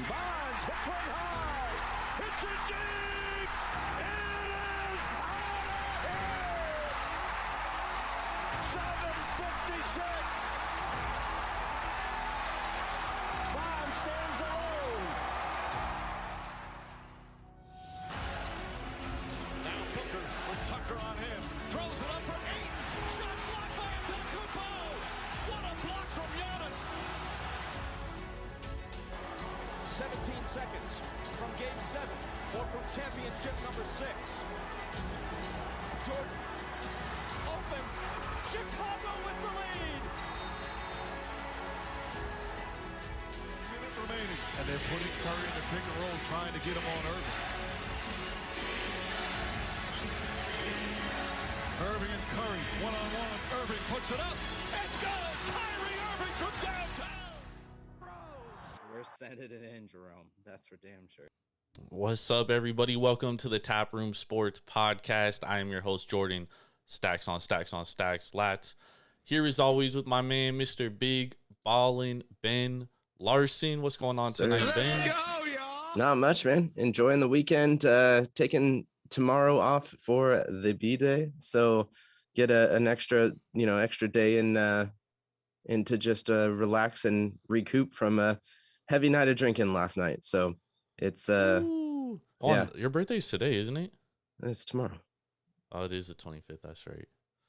Bonds hits one high. Hits it deep. It is out of here. 7:56. Bonds stands alone. Now Booker with Tucker on him. Throws it up for 8. Shot blocked by Antetokounmpo. What a block from Giannis. 17 seconds from Game 7 for championship number 6. Jordan, open, Chicago with the lead. Minute remaining, and they're putting Curry in the pick and roll, trying to get him on Irving. Irving and Curry, one-on-one. Irving puts it up. It's good. Kyrie Irving from downtown. We're sending it in, Jerome. That's for damn sure. What's up, everybody? Welcome to the Taproom Sports Podcast. I am your host, Jordan. Stacks on stacks on stacks, lats. Here as always with my man, Mr. Big Ballin' Ben Larson. What's going on tonight, Ben? Let's go, y'all. Not much, man. Enjoying the weekend. Taking tomorrow off for the B-Day, so get an extra day in to just relax and recoup from a heavy night of drinking last night. So it's Ooh. yeah. Your birthday's today, isn't it? It's tomorrow. Oh, it is the 25th. That's right.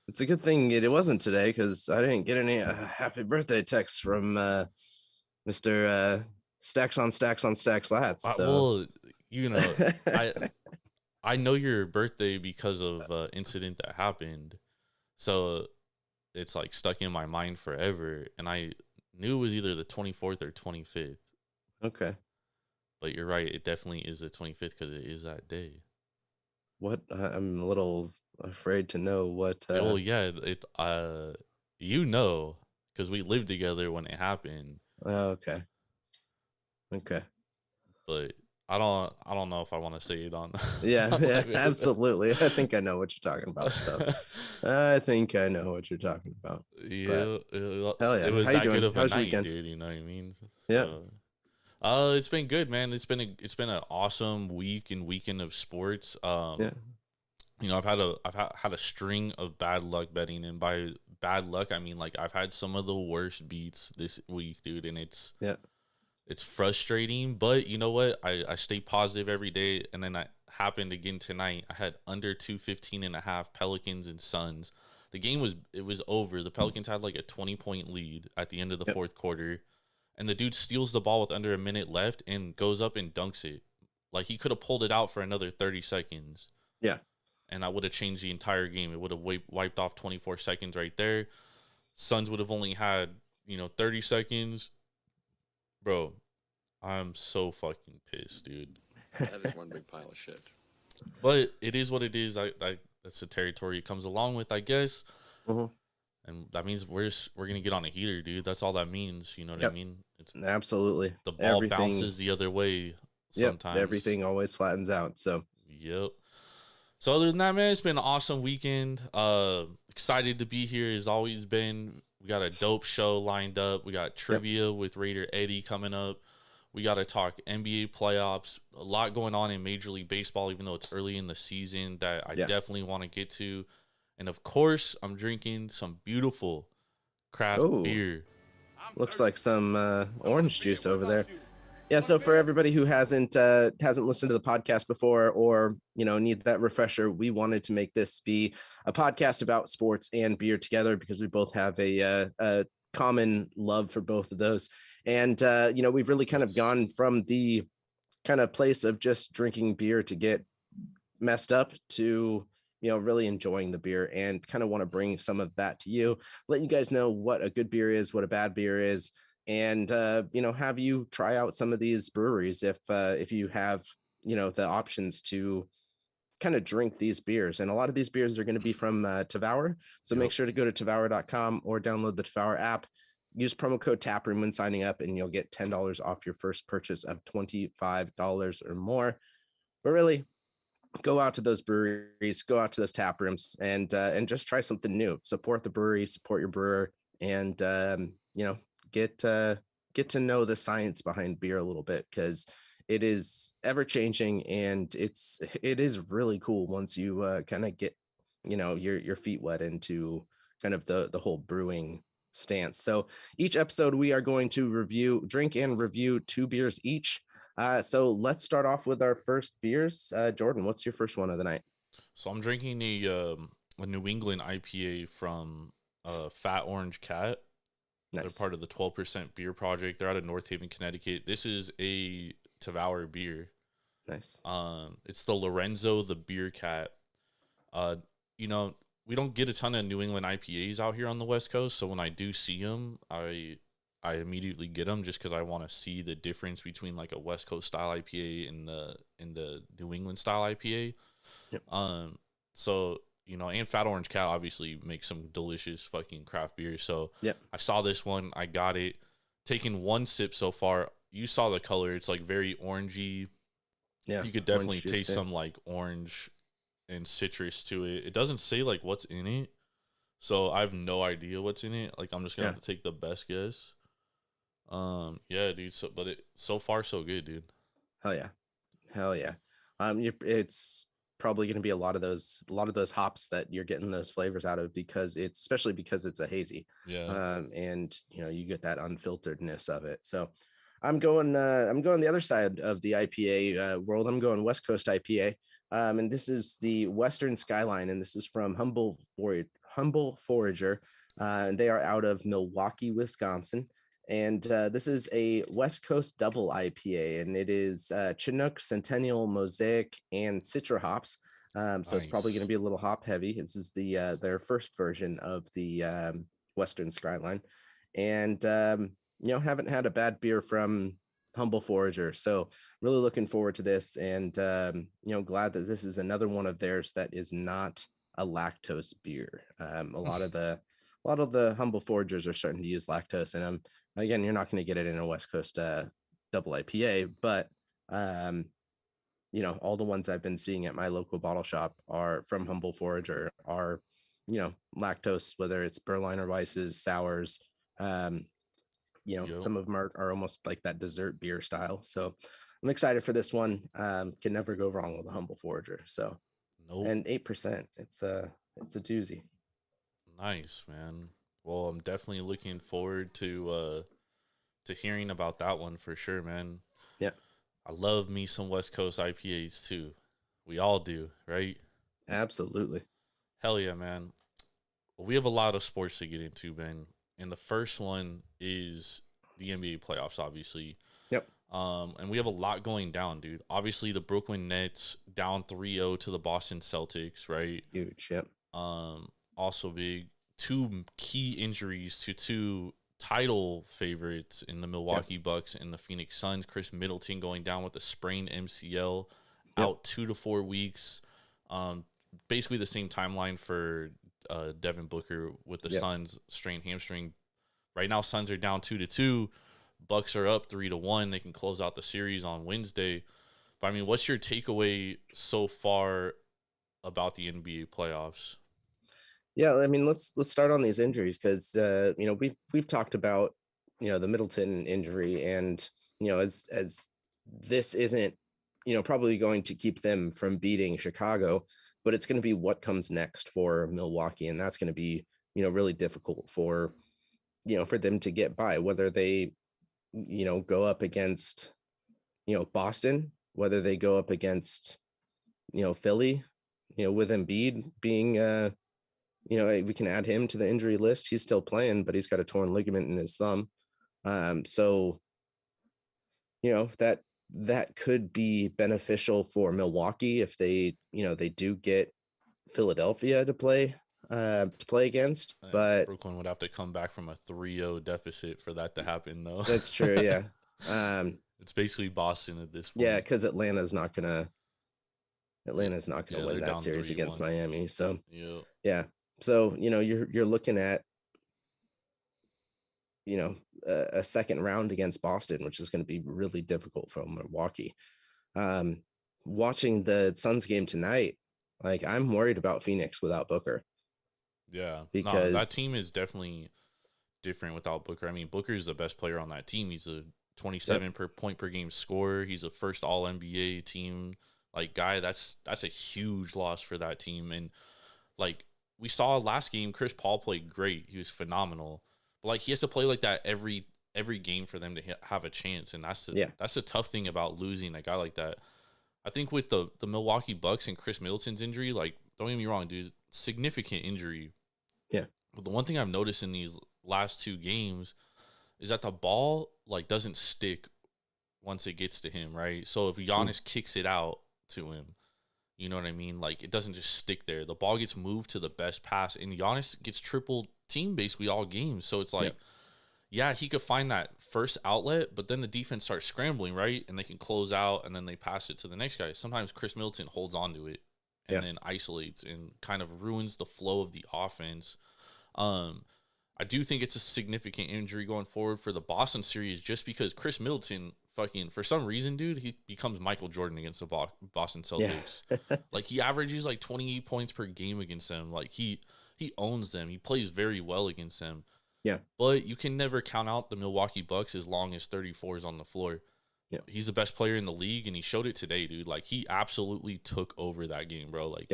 It's a good thing it wasn't today, because I didn't get any happy birthday texts from Mr. Stacks on Stacks on Stacks Lats. So. Well, you know, I know your birthday because of incident that happened, so it's like stuck in my mind forever. And I knew it was either the 24th or 25th. Okay. But you're right; it definitely is the 25th because it is that day. What? I'm a little afraid to know what. Oh yeah, you know, because we lived together when it happened. Okay. Okay. But I don't know if I want to say it on. Yeah, absolutely. I think I know what you're talking about. So I think I know what you're talking about. Yeah, hell yeah. It was How you that doing? good of a How's your night, weekend? dude. You know what I mean? Yeah. It's been good, man. It's been an awesome week and weekend of sports. Yeah. You know, I've had a string of bad luck betting, and by bad luck, I mean like I've had some of the worst beats this week, dude, and it's frustrating. But you know what? I stay positive every day, and then that happened again tonight. I had under 215.5 Pelicans and Suns. The game was over. The Pelicans had like a 20-point lead at the end of the fourth quarter, and the dude steals the ball with under a minute left and goes up and dunks it. Like he could have pulled it out for another 30 seconds. Yeah. And that would have changed the entire game. It would have wiped off 24 seconds right there. Suns would have only had, 30 seconds. Bro, I'm so fucking pissed, dude. That is one big pile of shit. But it is what it is. That's the territory it comes along with, I guess. Mm-hmm. And that means we're gonna get on a heater, dude. That's all that means. You know what I mean? It's Absolutely. the ball bounces the other way sometimes. Yep. Everything always flattens out. So Yep. So other than that, man, it's been an awesome weekend. Excited to be here as always been. We got a dope show lined up. We got trivia with Raider Eddie coming up. We got to talk NBA playoffs. A lot going on in Major League Baseball, even though it's early in the season, that I definitely want to get to. And of course, I'm drinking some beautiful craft beer. looks like some orange juice over there. Yeah, so for everybody who hasn't listened to the podcast before, or need that refresher, we wanted to make this be a podcast about sports and beer together, because we both have a common love for both of those. And we've really kind of gone from the kind of place of just drinking beer to get messed up to really enjoying the beer, and kind of want to bring some of that to you, let you guys know what a good beer is, what a bad beer is. And, have you try out some of these breweries if you have, the options to kind of drink these beers. And a lot of these beers are going to be from Tavour. So make sure to go to Tavour.com or download the Tavour app. Use promo code Taproom when signing up, and you'll get $10 off your first purchase of $25 or more. But really, go out to those breweries, go out to those tap rooms, and just try something new. Support the brewery, support your brewer, and, get get to know the science behind beer a little bit, because it is ever changing, and it is really cool once you kind of get, your feet wet into kind of the whole brewing stance. So each episode we are going to drink and review 2 beers each. So let's start off with our first beers. Jordan, what's your first one of the night? So I'm drinking a New England IPA from Fat Orange Cat. Nice. They're part of the 12% Beer Project. They're out of North Haven, Connecticut. This is a Devour beer. Nice. It's the Lorenzo the Beer Cat. We don't get a ton of New England IPAs out here on the West Coast, so when I do see them, I immediately get them just because I want to see the difference between like a West Coast style IPA and the New England style IPA. Yep. So and Fat Orange Cat obviously makes some delicious fucking craft beer. So yep. I saw this one, I got it. Taking one sip so far, you saw the color. It's like very orangey. Yeah, you could definitely taste some like orange and citrus to it. It doesn't say like what's in it, so I have no idea what's in it. Like I'm just gonna have to take the best guess. Yeah, dude. So far so good, dude. Hell yeah. It's probably going to be a lot of those hops that you're getting those flavors out of, especially because it's a hazy. Yeah. And you get that unfilteredness of it. So I'm going the other side of the IPA world. I'm going West Coast IPA. And this is the Western Skyline, and this is from Humble Forager. And they are out of Milwaukee, Wisconsin. And this is a West Coast double IPA, and it is Chinook, Centennial, Mosaic, and Citra hops. So nice. It's probably going to be a little hop heavy. This is their first version of the Western Skyline, and haven't had a bad beer from Humble Forager. So really looking forward to this, and glad that this is another one of theirs that is not a lactose beer. A lot of the Humble Foragers are starting to use lactose, and again, you're not going to get it in a West Coast double IPA, but all the ones I've been seeing at my local bottle shop are from Humble Forager are lactose, whether it's Berliner Weisses, sours. Some of them are almost like that dessert beer style. So I'm excited for this one. Can never go wrong with a Humble Forager. So nope. And 8%. It's a doozy. Nice, man. Well, I'm definitely looking forward to hearing about that one for sure, man. Yeah. I love me some West Coast IPAs too. We all do, right? Absolutely. Hell yeah, man. Well, we have a lot of sports to get into, Ben. And the first one is the NBA playoffs, obviously. Yep. And we have a lot going down, dude. Obviously, the Brooklyn Nets down 3-0 to the Boston Celtics, right? Huge, yep. Also big. 2 key injuries to 2 title favorites in the Milwaukee Bucks and the Phoenix Suns. Chris Middleton going down with a sprained MCL, out 2 to 4 weeks. Basically the same timeline for Devin Booker with the Suns strained hamstring. Right now, Suns are down 2-2. Bucks are up 3-1. They can close out the series on Wednesday. But I mean, what's your takeaway so far about the NBA playoffs? Yeah, I mean, let's start on these injuries, because we've talked about the Middleton injury, and as this isn't probably going to keep them from beating Chicago, but it's going to be what comes next for Milwaukee, and that's going to be really difficult for for them to get by, whether they go up against Boston, whether they go up against Philly, with Embiid being we can add him to the injury list. He's still playing, but he's got a torn ligament in his thumb. So, that could be beneficial for Milwaukee if they do get Philadelphia to play against. But Brooklyn would have to come back from a 3-0 deficit for that to happen, though. That's true. Yeah. It's basically Boston at this point. Yeah, because Atlanta's not gonna win that series 3-1 against Miami. So yeah. So, you're looking at, a second round against Boston, which is going to be really difficult for Milwaukee. Watching the Suns game tonight, like, I'm worried about Phoenix without Booker. Yeah. Because that team is definitely different without Booker. I mean, Booker is the best player on that team. He's a 27 per point per game scorer. He's a first All NBA team like guy. That's a huge loss for that team. And like we saw last game, Chris Paul played great. He was phenomenal. But like he has to play like that every game for them to have a chance. And that's the tough thing about losing a guy like that. I think with the Milwaukee Bucks and Chris Middleton's injury, like don't get me wrong, dude, significant injury. Yeah. But the one thing I've noticed in these last 2 games is that the ball like doesn't stick once it gets to him, right? So if Giannis kicks it out to him, you know what I mean? Like it doesn't just stick there. The ball gets moved to the best pass, and Giannis gets triple team basically all games. So it's like, yeah, he could find that first outlet, but then the defense starts scrambling, right? And they can close out, and then they pass it to the next guy. Sometimes Chris Middleton holds on to it and then isolates and kind of ruins the flow of the offense. I do think it's a significant injury going forward for the Boston series just because Chris Middleton fucking, for some reason, dude, he becomes Michael Jordan against the Boston Celtics. Like he averages like 28 points per game against them. Like he owns them. He plays very well against them. Yeah. But you can never count out the Milwaukee Bucks as long as 34 is on the floor. Yeah. He's the best player in the league, and he showed it today, dude. Like he absolutely took over that game, bro. Like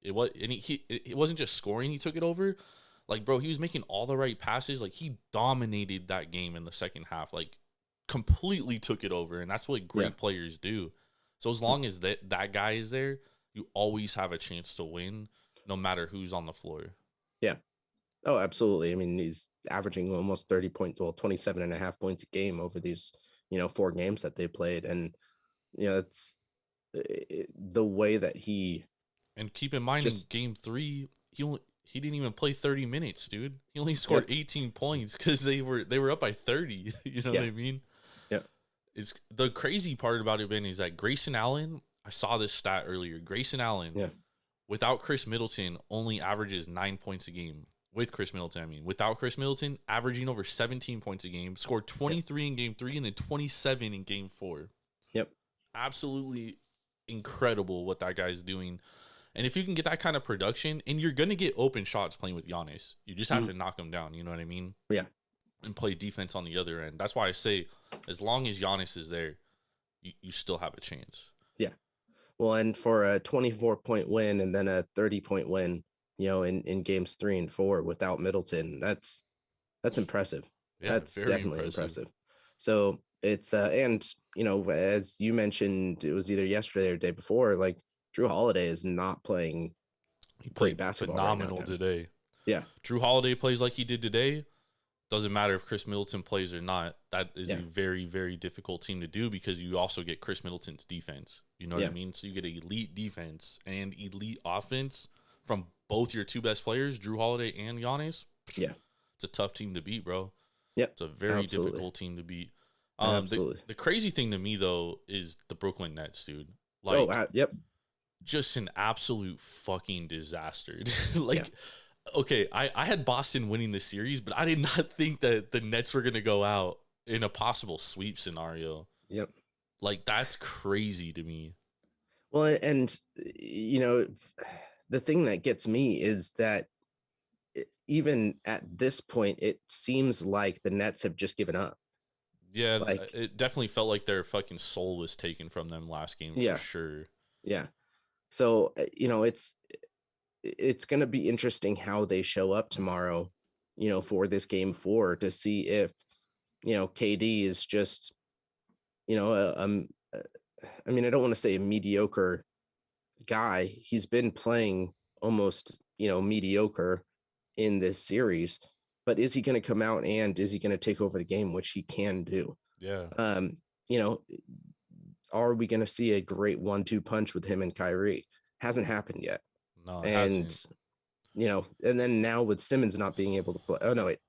it wasn't just scoring, he took it over. Like, bro, he was making all the right passes. Like, he dominated that game in the second half. Like, completely took it over. And that's what great players do. So, as long as that guy is there, you always have a chance to win, no matter who's on the floor. Yeah. Oh, absolutely. I mean, he's averaging almost 30 points, 27.5 points a game over these, 4 games that they played. And, it's the way that he. And keep in mind, in game 3, he didn't even play 30 minutes, dude. He only scored 18 points because they were up by 30. You know what I mean? Yeah. It's the crazy part about it, Ben, is that Grayson Allen, I saw this stat earlier. Grayson Allen, without Chris Middleton, only averages 9 points a game. With Chris Middleton, I mean. Without Chris Middleton, averaging over 17 points a game, scored 23 in game 3 and then 27 in game 4. Yep. Absolutely incredible what that guy's doing. And if you can get that kind of production, and you're going to get open shots playing with Giannis, you just have to knock them down. You know what I mean? Yeah. And play defense on the other end. That's why I say, as long as Giannis is there, you still have a chance. Yeah. Well, and for a 24-point win and then a 30-point win, in games 3 and 4 without Middleton, that's impressive. Yeah, that's definitely impressive. So it's and as you mentioned, it was either yesterday or the day before, like, Drew Holiday is not playing. He played basketball phenomenal right now, today. Yeah. Drew Holiday plays like he did today. Doesn't matter if Chris Middleton plays or not. That is a very, very difficult team to do because you also get Chris Middleton's defense. You know what I mean? So you get elite defense and elite offense from both your 2 best players, Drew Holiday and Giannis. Yeah. It's a tough team to beat, bro. Yep. It's a very difficult team to beat. Absolutely. The crazy thing to me, though, is the Brooklyn Nets, dude. Like, yep. Just an absolute fucking disaster. Okay, I had Boston winning the series, but I did not think that the Nets were going to go out in a possible sweep scenario. Yep. Like, that's crazy to me. Well, and, the thing that gets me is that even at this point, it seems like the Nets have just given up. Yeah, it definitely felt like their fucking soul was taken from them last game for sure. Yeah. So, it's going to be interesting how they show up tomorrow, for this game 4 to see if, KD is just, I mean, I don't want to say a mediocre guy. He's been playing almost, mediocre in this series, but is he going to come out and is he going to take over the game, which he can do? Yeah. Are we going to see a great 1-2 punch with him and Kyrie? Hasn't happened yet. No, it hasn't. And then now with Simmons not being able to play. Oh, no, wait.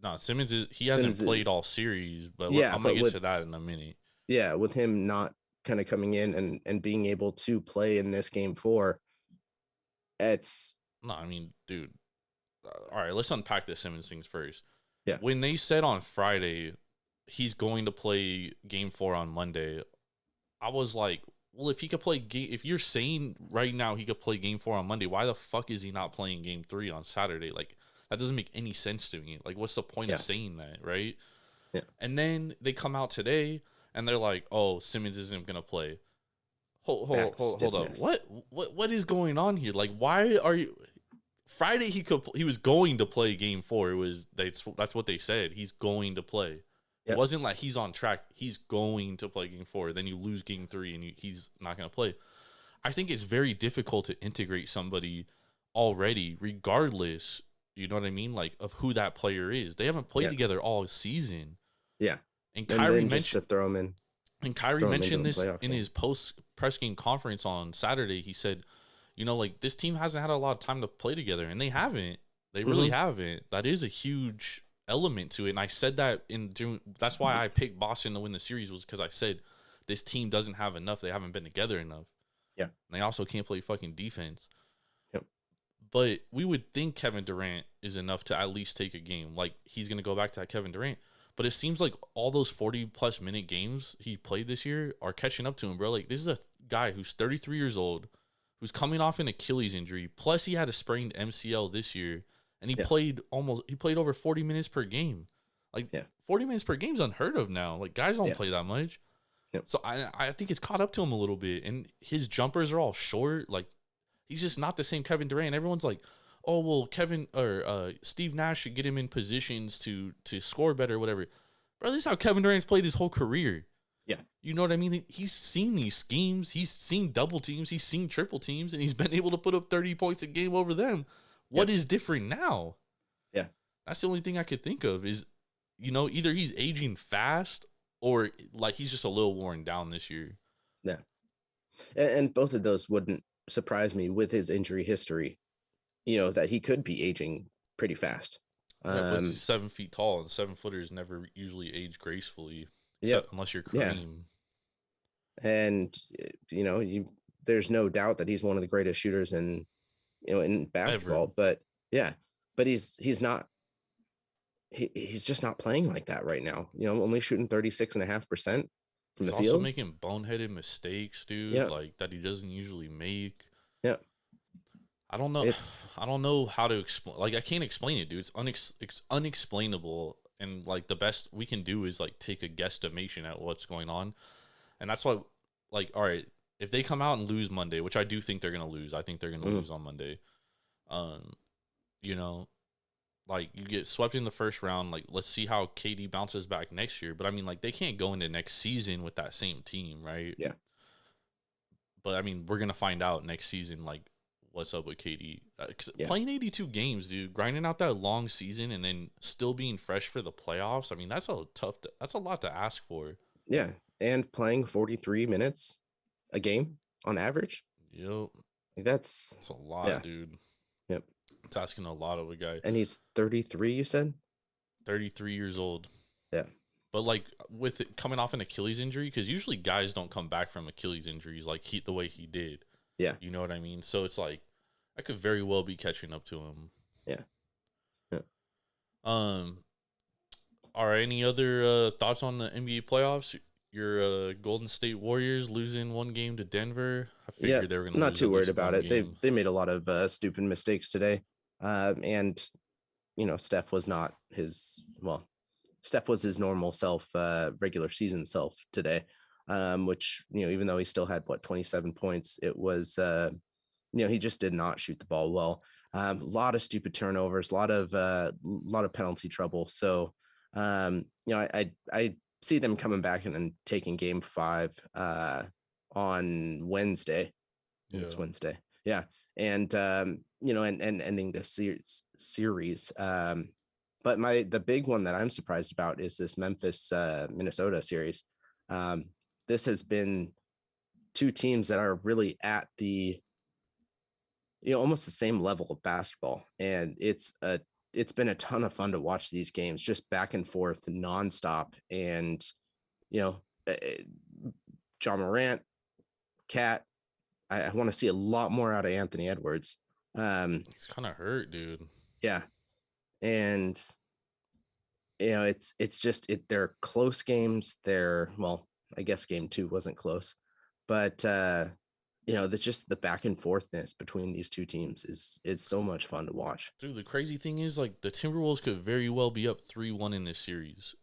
No, Simmons hasn't played all series, but I'm going to get to that in a minute. Yeah, with him not kind of coming in and being able to play in this game 4, it's... No, I mean, dude. All right, let's unpack the Simmons things first. Yeah. When they said on Friday he's going to play game 4 on Monday, I was like, well, if he could play if you're saying right now he could play game 4 on Monday, why the fuck is he not playing game 3 on Saturday? Like, That doesn't make any sense to me. Like, what's the point of saying that, right? Yeah. And then they come out today and they're like, "Oh, Simmons isn't gonna play." Hold up. What is going on here? Like, why are you? Friday he was going to play game 4. That's what they said. He's going to play. It wasn't like he's on track. He's going to play game 4. Then you lose game 3 and he's not going to play. I think it's very difficult to integrate somebody already, regardless, you know what I mean? Like, of who that player is. They haven't played together all season. Yeah. And Kyrie mentioned just to throw him in. And Kyrie mentioned this in his post press game conference on Saturday. He said, you know, like, this team hasn't had a lot of time to play together, and they haven't. They really haven't. That is a huge element to it. And I said that that's why I picked Boston to win the series, was because I said this team doesn't have enough. They haven't been together enough. Yeah. And they also can't play fucking defense. Yep. But we would think Kevin Durant is enough to at least take a game. Like, he's going to go back to that Kevin Durant. But it seems like all those 40-plus minute games he played this year are catching up to him, bro. Like, this is a guy who's 33 years old, who's coming off an Achilles injury. Plus, he had a sprained MCL this year, and he played over 40 minutes per game. Like, 40 minutes per game is unheard of now. Like, guys don't play that much. Yep. So I think it's caught up to him a little bit, and his jumpers are all short. Like, he's just not the same Kevin Durant. Everyone's like, oh, well, Steve Nash should get him in positions to score better or whatever. Bro, this is how Kevin Durant's played his whole career. Yeah. You know what I mean? He's seen these schemes. He's seen double teams. He's seen triple teams, and he's been able to put up 30 points a game over them. What is different now? Yeah. That's the only thing I could think of is, you know, either he's aging fast or, like, he's just a little worn down this year. Yeah. And both of those wouldn't surprise me with his injury history. You know, that he could be aging pretty fast. But he's 7 feet tall, and 7-footers never usually age gracefully, unless you're Kareem. Yeah. And, you know, there's no doubt that he's one of the greatest shooters in basketball. Ever. But he's not. He's just not playing like that right now. You know, only shooting 36.5% from the field. He's also making boneheaded mistakes, dude. Like, that he doesn't usually make. Yeah. I don't know. I don't know how to explain. Like, I can't explain it, dude. It's unexplainable. And, like, the best we can do is, like, take a guesstimation at what's going on. And that's why, like, all right, if they come out and lose Monday, which I do think they're gonna lose. I think they're gonna lose on Monday. You know, like, you get swept in the first round. Like, let's see how KD bounces back next year. But I mean, like, they can't go into next season with that same team, right? Yeah. But I mean, we're gonna find out next season, like, what's up with KD. Playing 82 games, dude, grinding out that long season and then still being fresh for the playoffs. I mean, that's a lot to ask for. Yeah. And playing 43 minutes a game on average. Yep. Like, that's a lot, dude. Yep. It's asking a lot of a guy. And he's 33, you said? 33 years old. Yeah. But, like, with it coming off an Achilles injury, because usually guys don't come back from Achilles injuries like the way he did. Yeah. You know what I mean? So it's like, I could very well be catching up to him. Yeah. Yeah. All right. Any other thoughts on the NBA playoffs? Your Golden State Warriors losing one game to Denver. I figured they were going to lose. Not too worried about it. They made a lot of stupid mistakes today. And, you know, Steph was his normal self, regular season self today. Which, you know, even though he still had 27 points, it was, you know, he just did not shoot the ball well. A lot of stupid turnovers, a lot of penalty trouble. So, you know, I see them coming back and taking game 5 on Wednesday. Yeah. It's Wednesday. Yeah. And, you know, and ending this series. But the big one that I'm surprised about is this Memphis, Minnesota series. This has been two teams that are really at the, you know, almost the same level of basketball. And it's been a ton of fun to watch these games just back and forth nonstop. And, you know, John Morant, Cat, I want to see a lot more out of Anthony Edwards. He's kind of hurt, dude. Yeah. And, you know, it's just, they're close games. I guess game 2 wasn't close, but that's just the back and forthness between these two teams is so much fun to watch. Dude, the crazy thing is, like, the Timberwolves could very well be up 3-1 in this series.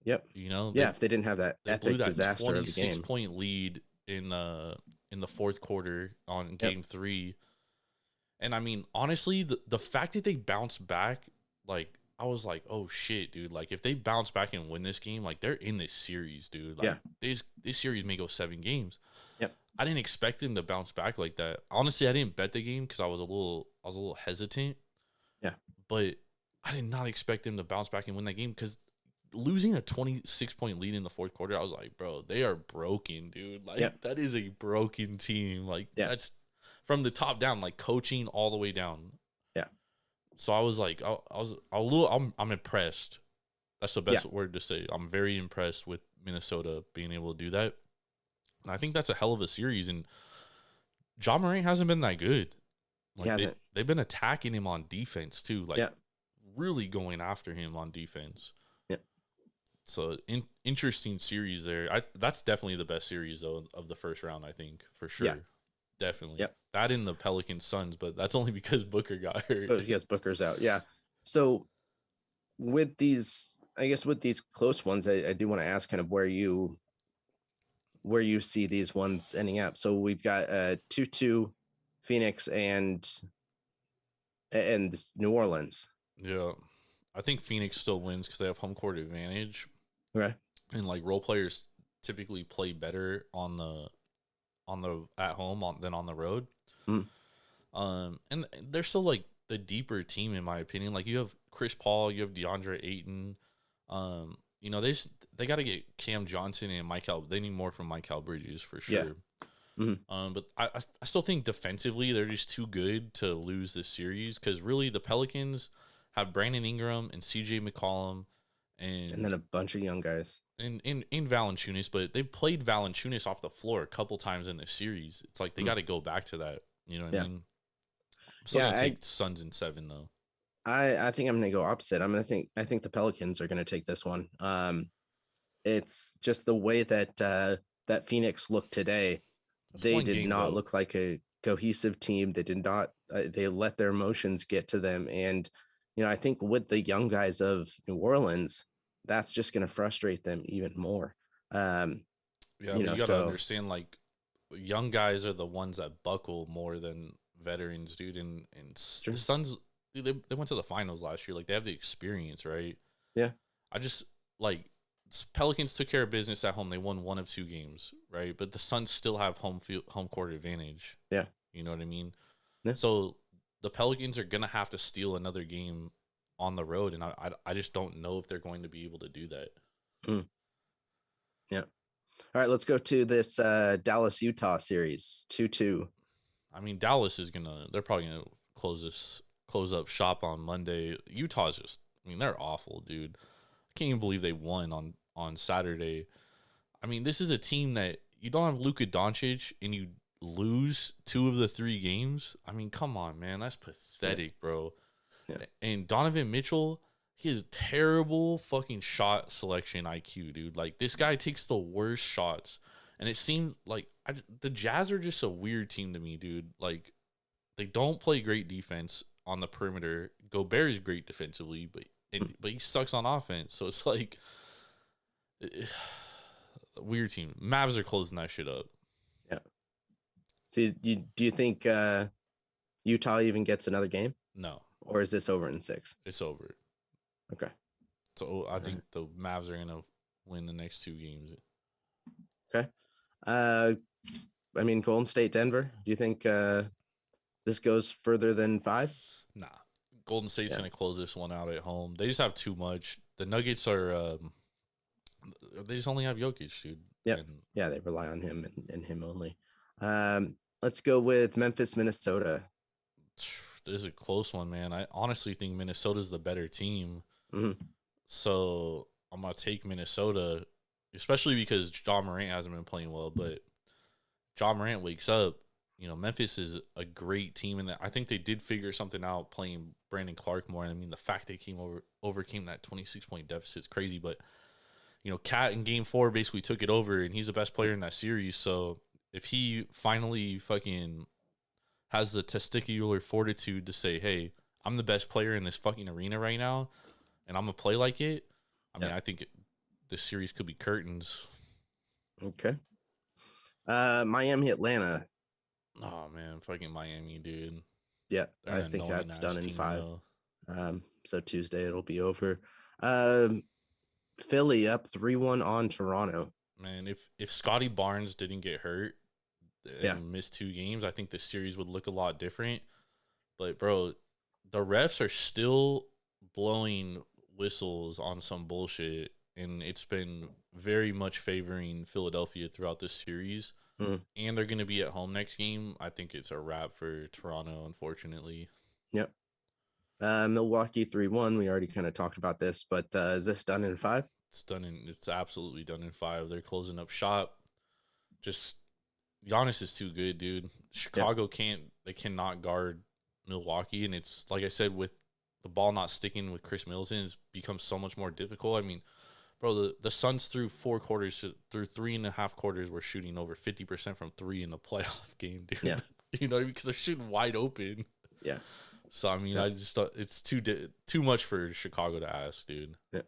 Yep. If they didn't have that epic disaster of the game. 26-point lead in the fourth quarter on game 3. And I mean, honestly, the fact that they bounced back, like, I was like, oh shit, dude. Like, if they bounce back and win this game, like, they're in this series, dude. Like, this series may go 7 games. Yep. I didn't expect them to bounce back like that. Honestly, I didn't bet the game because I was a little hesitant. Yeah. But I did not expect them to bounce back and win that game because losing a 26-point lead in the fourth quarter, I was like, bro, they are broken, dude. Like, that is a broken team. Like, that's from the top down, like, coaching all the way down. Yeah. So I was like, I'm impressed. That's the best word to say. I'm very impressed with Minnesota being able to do that. And I think that's a hell of a series. And Ja Morant hasn't been that good. Like, they've been attacking him on defense too. Like, really going after him on defense. Yeah. So interesting series there. That's definitely the best series though of the first round, I think, for sure. Yeah. Definitely. Yep. That in the Pelicans Suns, but that's only because Booker got hurt. Oh, yes, Booker's out. Yeah. So with these close ones, I do want to ask kind of where you see these ones ending up. So we've got 2-2 Phoenix and New Orleans. Yeah. I think Phoenix still wins because they have home court advantage. Okay. And like role players typically play better on the at home than on the road. And they're still like the deeper team in my opinion. Like you have Chris Paul, you have DeAndre Ayton. They got to get Cam Johnson and they need more from Mikal Bridges for sure. Yeah. But I still think defensively they're just too good to lose this series because really the Pelicans have Brandon Ingram and CJ McCollum and then a bunch of young guys. In Valanciunas, but they played Valanciunas off the floor a couple times in this series. It's like they got to go back to that. You know what I mean? I'm still gonna take Suns in 7 though. I think I'm gonna go opposite. I think the Pelicans are gonna take this one. It's just the way that Phoenix looked today. They did not look like a cohesive team. They did not. They let their emotions get to them, and I think with the young guys of New Orleans, that's just going to frustrate them even more. You gotta understand, like, young guys are the ones that buckle more than veterans, dude. And the Suns, dude, they went to the finals last year. Like, they have the experience, right? Yeah. I just, like, Pelicans took care of business at home. They won 1 of 2 games, right? But the Suns still have home court advantage. Yeah. You know what I mean? Yeah. So the Pelicans are going to have to steal another game on the road, and I just don't know if they're going to be able to do that. Yeah. All right, let's go to this Dallas-Utah series, 2-2. I mean, Dallas they're probably going to close up shop on Monday. Utah's just, I mean, they're awful, dude. I can't even believe they won on Saturday. I mean, this is a team that you don't have Luka Doncic and you lose 2 of the 3 games. I mean, come on, man. That's pathetic, bro. Yeah. And Donovan Mitchell, he has terrible fucking shot selection IQ, dude. Like, this guy takes the worst shots. And it seems like the Jazz are just a weird team to me, dude. Like, they don't play great defense on the perimeter. Gobert is great defensively, but he sucks on offense. So it's like a weird team. Mavs are closing that shit up. Yeah. So do you think Utah even gets another game? No. Or is this over in 6? It's over. Okay. So I think the Mavs are gonna win the next 2 games. Okay. I mean, Golden State, Denver. Do you think this goes further than 5? Nah. Golden State's gonna close this one out at home. They just have too much. The Nuggets are they just only have Jokic, dude. Yeah. Yeah, they rely on him and him only. Let's go with Memphis, Minnesota. This is a close one, man. I honestly think Minnesota's the better team. Mm-hmm. So I'm going to take Minnesota, especially because Ja Morant hasn't been playing well. But Ja Morant wakes up. Memphis is a great team. And I think they did figure something out playing Brandon Clark more. I mean, the fact they overcame that 26-point deficit is crazy. But, Cat in Game 4 basically took it over, and he's the best player in that series. So if he finally fucking has the testicular fortitude to say, hey, I'm the best player in this fucking arena right now, and I'm going to play like it, I mean, I think this series could be curtains. Okay. Miami, Atlanta. Oh, man, fucking Miami, dude. Yeah, They're I think that's done in 5. Though. So Tuesday it'll be over. Philly up 3-1 on Toronto. Man, if Scotty Barnes didn't get hurt and miss 2 games, I think the series would look a lot different. But, bro, the refs are still blowing whistles on some bullshit, and it's been very much favoring Philadelphia throughout this series. And they're going to be at home next game. I think it's a wrap for Toronto, unfortunately. Yep. Milwaukee 3-1. We already kind of talked about this, but is this done in 5? It's absolutely done in 5. They're closing up shop. Just Giannis is too good, dude. Chicago cannot guard Milwaukee, and it's like I said, with the ball not sticking with Chris Middleton, it's become so much more difficult. I mean, bro, the Suns through 3.5 quarters were shooting over 50% from 3 in the playoff game, dude. Yeah. You know, because they're shooting wide open. Yeah. So I mean, I just thought it's too much for Chicago to ask, dude. Yeah.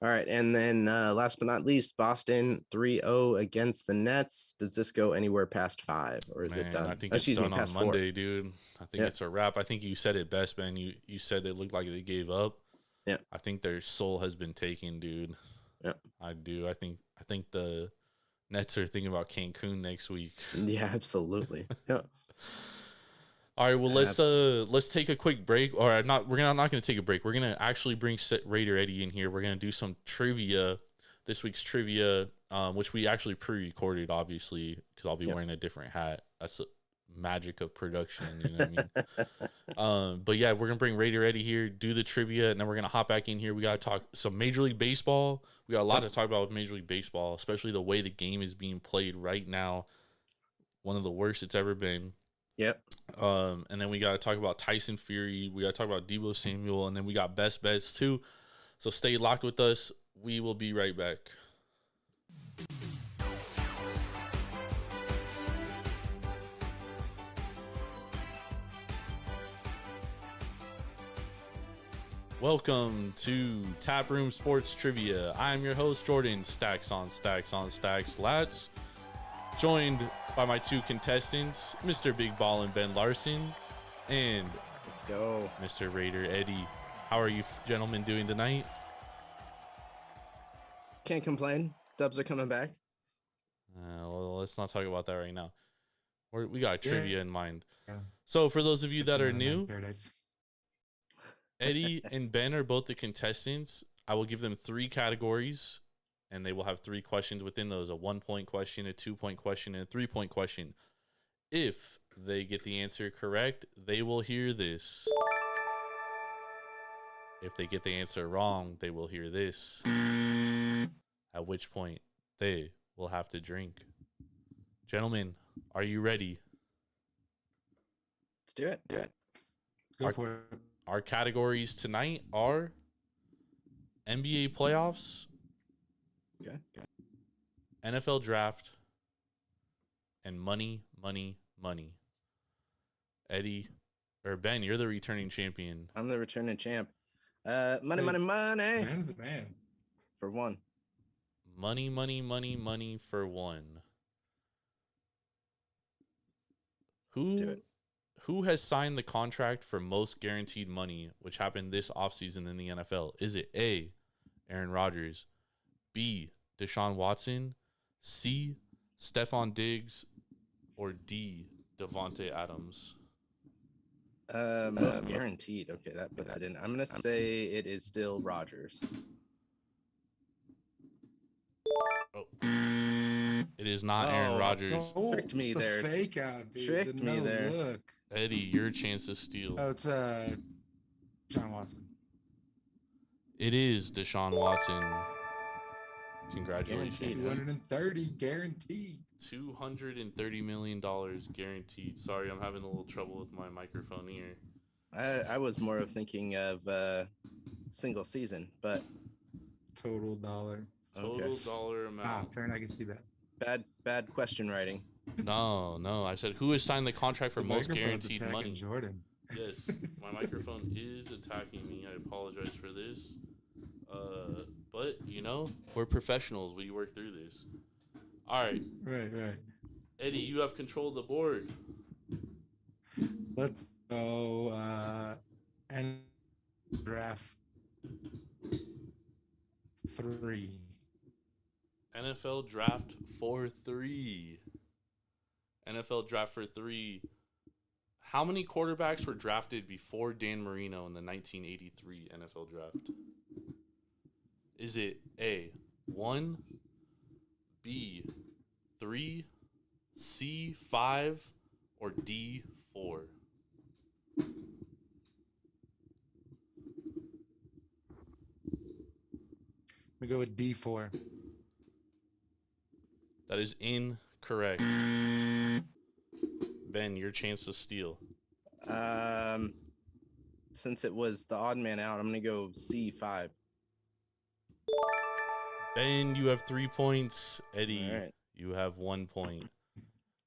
All right, and then last but not least, Boston 3-0 against the Nets. Does this go anywhere past 5, or is it done? I think it's done on Monday, dude. I think it's a wrap. I think you said it best, man. You said it looked like they gave up. Yeah. I think their soul has been taken, dude. Yeah. I do. I think the Nets are thinking about Cancun next week. Yeah, absolutely. Yeah. All right, well, let's take a quick break. Or not, we're not going to take a break. We're going to actually bring Raider Eddie in here. We're going to do some trivia, this week's trivia, which we actually pre-recorded, obviously, because I'll be wearing a different hat. That's the magic of production, you know what I mean? But yeah, we're going to bring Raider Eddie here, do the trivia, and then we're going to hop back in here. We got to talk some Major League Baseball. We got a lot to talk about with Major League Baseball, especially the way the game is being played right now. One of the worst it's ever been. Yep. And then we got to talk about Tyson Fury. We got to talk about DEEBO Samuel, and then we got best bets too. So stay locked with us. We will be right back. Welcome to Taproom Sports Trivia. I'm your host, Jordan. Stacks on stacks on stacks, lads. Joined by my 2 contestants, Mr. Big Ball and Ben Larson, and let's go, Mr. Raider Eddie. How are you gentlemen doing tonight? Can't complain. Dubs are coming back. Well, let's not talk about that right now. We got trivia in mind. Yeah. So for those of you that are new, Eddie and Ben are both the contestants. I will give them 3 categories, and they will have 3 questions within those: a 1-point question, a 2-point question, and a 3-point question. If they get the answer correct, they will hear this. If they get the answer wrong, they will hear this. At which point, they will have to drink. Gentlemen, are you ready? Let's do it. Go for it. Our categories tonight are NBA playoffs, Okay. NFL draft, and money. Eddie, or Ben, you're the returning champion. I'm the returning champ. Money. Ben's the man. For 1. Money for 1. Let's do it. Who has signed the contract for most guaranteed money, which happened this offseason in the NFL? Is it A, Aaron Rodgers, B, Deshaun Watson, C, Stephon Diggs, or D, Devontae Adams? Most guaranteed. Okay, that puts it in. I'm gonna say it is still Rodgers. Oh. It is not Aaron Rodgers. Tricked me there. Fake out, dude. Tricked me there. Look. Eddie, your chance to steal. Oh, it's John Watson. It is Deshaun Watson. Congratulations. 230 guaranteed. $230 million guaranteed. Sorry, I'm having a little trouble with my microphone here. I was more of thinking of single season, but total dollar. Total dollar amount. Fair enough. I can see that. Bad question writing. No. I said who has signed the contract for The most microphone's guaranteed attacking money? Jordan. Yes, my microphone is attacking me. I apologize for this. But we're professionals. We work through this. All right, Right. Eddie, you have control of the board. Let's go. And draft 3. NFL draft for 3. NFL draft for 3. How many quarterbacks were drafted before Dan Marino in the 1983 NFL draft? Is it A, 1, B, 3, C, 5, or D, 4? We go with D4. That is incorrect. Ben, your chance to steal. Since it was the odd man out, I'm gonna go C5. Ben, you have 3 points. Eddie, All right. you have 1 point.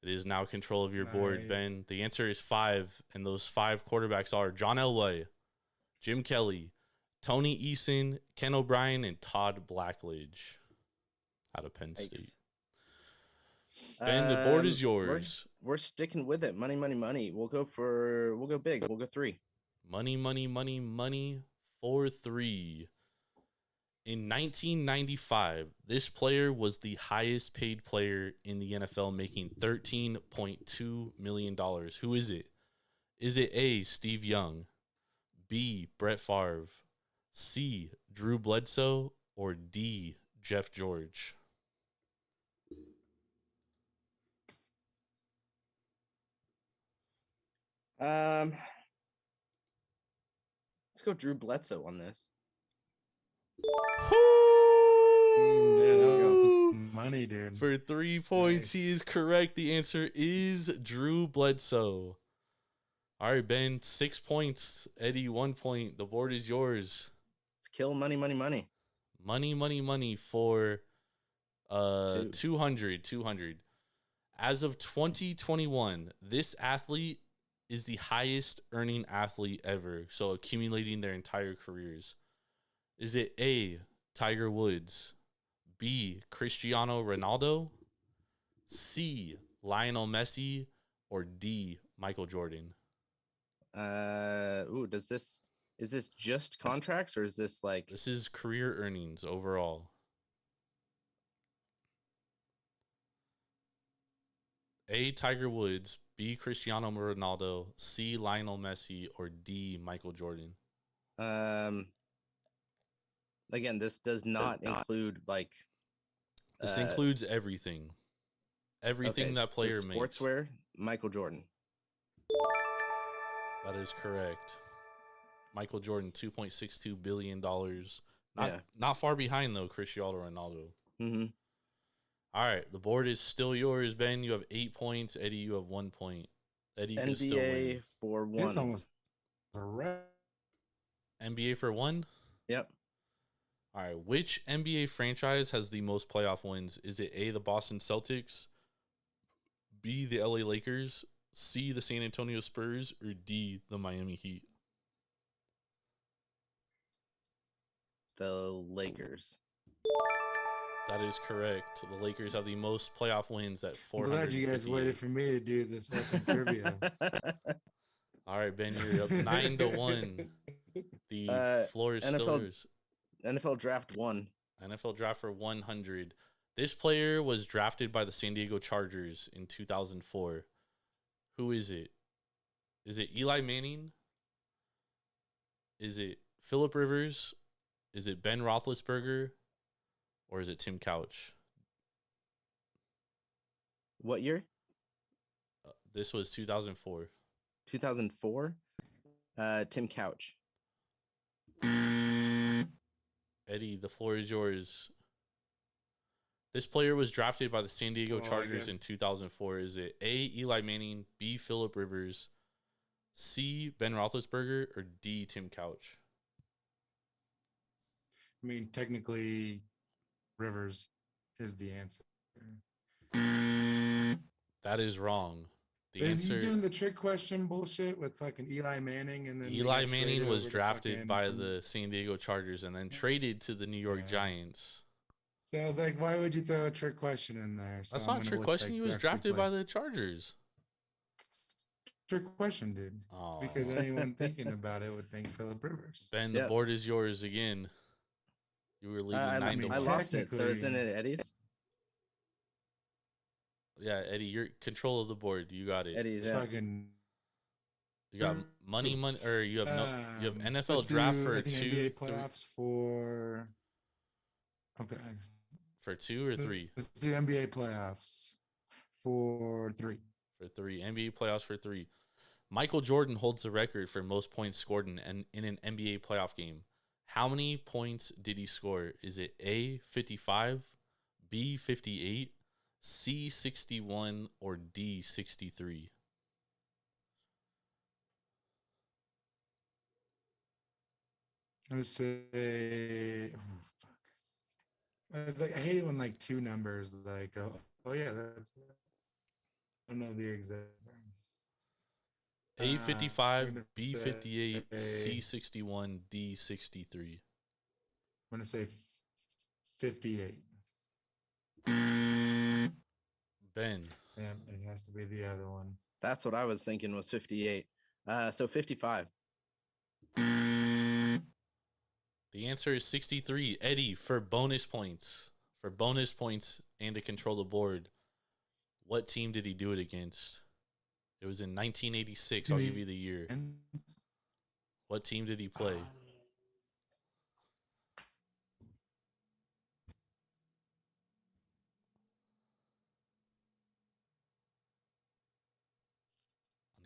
It is now control of your board, Nice. Ben. The answer is 5, and those 5 quarterbacks are John Elway, Jim Kelly, Tony Eason, Ken O'Brien, and Todd Blackledge out of Penn State. Ben, the board is yours. We're sticking with it. Money. We'll go big. We'll go 3. Money for 3. In 1995, this player was the highest paid player in the NFL, making $13.2 million. Who is it? Is it A, Steve Young, B, Brett Favre, C, Drew Bledsoe, or D, Jeff George? Let's go Drew Bledsoe on this. Money, dude. For 3 points, he Nice. is correct. The answer is Drew Bledsoe. All right, Ben, 6 points. Eddie, 1 point. The board is yours. Let's kill money. Money for 2. 200. As of 2021, this athlete is the highest earning athlete ever, so accumulating their entire careers. Is it A, Tiger Woods, B, Cristiano Ronaldo, C, Lionel Messi, or D, Michael Jordan? Is this just contracts or is this like This is career earnings overall. A, Tiger Woods, B, Cristiano Ronaldo, C, Lionel Messi, or D, Michael Jordan? Again, this does not include like This includes everything. Everything that player makes. Sportswear, Michael Jordan. That is correct. Michael Jordan, $2.62 billion. Not far behind, though, Cristiano Ronaldo. Mm-hmm. All right, the board is still yours, Ben. You have 8 points. Eddie, you have 1 point. Eddie can still win. NBA for 1. It's almost a wrap. NBA for 1? Yep. All right, which NBA franchise has the most playoff wins? Is it A, the Boston Celtics, B, the LA Lakers, C, the San Antonio Spurs, or D, the Miami Heat? The Lakers. That is correct. The Lakers have the most playoff wins at I'm 400. glad you guys waited for me to do this fucking trivia. All right, Ben, you're up 9-1. The floor is still yours. NFL Draft 1. NFL Draft for 100. This player was drafted by the San Diego Chargers in 2004. Who is it? Is it Eli Manning? Is it Phillip Rivers? Is it Ben Roethlisberger? Or is it Tim Couch? What year? This was 2004. 2004. Tim Couch. Eddie, the floor is yours. This player was drafted by the San Diego Chargers in 2004. Is it A, Eli Manning, B, Phillip Rivers, C, Ben Roethlisberger, or D, Tim Couch? I mean, technically, Rivers is the answer. That is wrong. The Is answer. he doing the trick question bullshit with fucking Eli Manning and then Eli Manning was drafted by the San Diego Chargers and then traded to the New York Giants. So I was like, why would you throw a trick question in there? So That's not a trick question. He was drafted by the Chargers. Trick question, dude. Oh. Because anyone thinking about it would think Phillip Rivers. Ben, the board is yours again. You were leading 9-1. I lost it, so isn't it Eddie's? Yeah, Eddie, you're control of the board. You got it. Eddie's fucking. You got money, or you have you have NFL draft for 2, NBA playoffs for. Okay. For 2 or 3? Let's do NBA playoffs for 3. For 3. NBA playoffs for 3. Michael Jordan holds the record for most points scored in an NBA playoff game. How many points did he score? Is it A, 55, B, 58, C, 61, or D, 63? Let's say. It's like I hate it when like 2 numbers like oh yeah, that's. I don't know the exact. A 55, B 58, C 61, D 63. I'm gonna say 58. Ben. Yeah, it has to be the other one. That's what I was thinking was 58. So 55. The answer is 63. Eddie, for bonus points. For bonus points and to control the board, what team did he do it against? It was in 1986. I'll give you the year. What team did he play?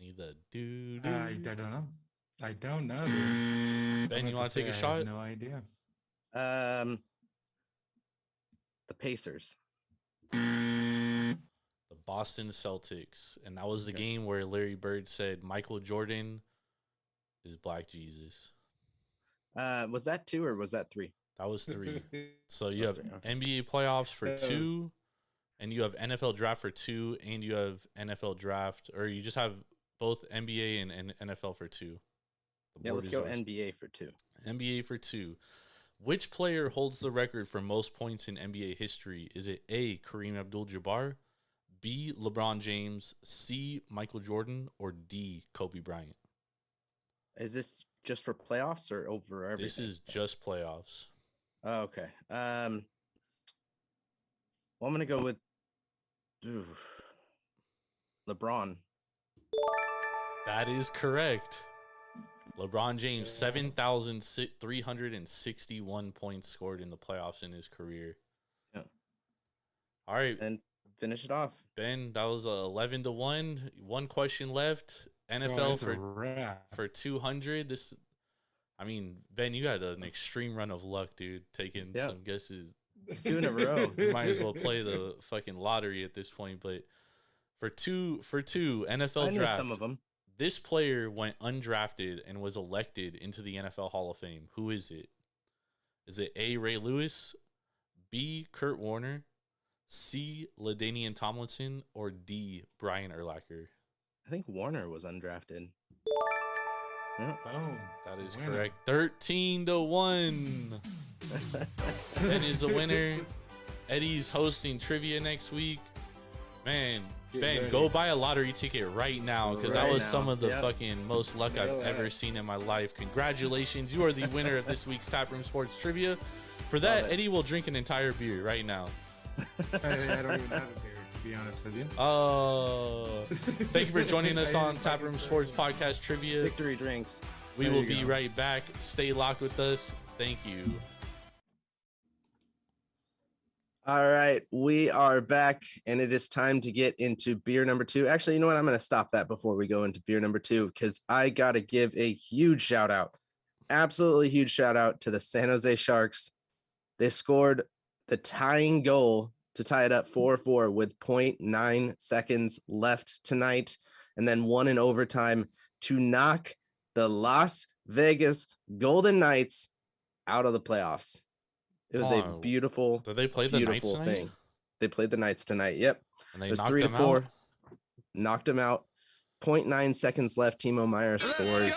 I need the dude. I don't know. I don't know, dude. Ben, you want to take a shot? I have no idea. The Pacers. The Boston Celtics. And that was the game where Larry Bird said Michael Jordan is Black Jesus. Was that 2 or was that 3? That was 3. So you have NBA playoffs for 2, and you have NFL draft for 2, and you have NFL draft, or you just have both NBA and NFL for 2. Yeah, let's go NBA for 2. NBA for 2. Which player holds the record for most points in NBA history? Is it A, Kareem Abdul-Jabbar, B, LeBron James, C, Michael Jordan, or D, Kobe Bryant? Is this just for playoffs or over everything? This is just playoffs. Oh, okay. Well, I'm going to go with LeBron. That is correct. LeBron James, 7,361 points scored in the playoffs in his career. Yeah. All right. And finish it off. Ben, that was 11-1. One question left. NFL for 200. Ben, you had an extreme run of luck, dude, taking some guesses. 2 in a row. You might as well play the fucking lottery at this point. But for two NFL draft, some of them. This player went undrafted and was elected into the NFL Hall of Fame. Who is it? Is it A, Ray Lewis, B, Kurt Warner, C, LaDainian Tomlinson, or D, Brian Urlacher? I think Warner was undrafted. Oh, that is correct. 13-1. Ben is the winner. Eddie's hosting trivia next week. Man, Ben, go buy a lottery ticket right now because that was some of the fucking most luck I've ever seen in my life. Congratulations. You are the winner of this week's Taproom Sports Trivia. For that, Eddie will drink an entire beer right now. I don't even have a beer, to be honest with you. Oh. Thank you for joining us on Taproom Sports Podcast Trivia. Victory drinks. We will be right back. Stay locked with us. Thank you. All right, we are back, and it is time to get into beer number 2. Actually, you know what? I'm going to stop that before we go into beer number 2 because I got to give a huge shout out, absolutely huge shout out to the San Jose Sharks. They scored the tying goal to tie it up 4-4 with 0.9 seconds left tonight, and then won in overtime to knock the Las Vegas Golden Knights out of the playoffs. It was a beautiful. Did they play the Knights tonight? They played the Knights tonight. Yep. And they it was knocked 3-4. them out? knocked him out. 0.9 seconds left. Timo Meyer scores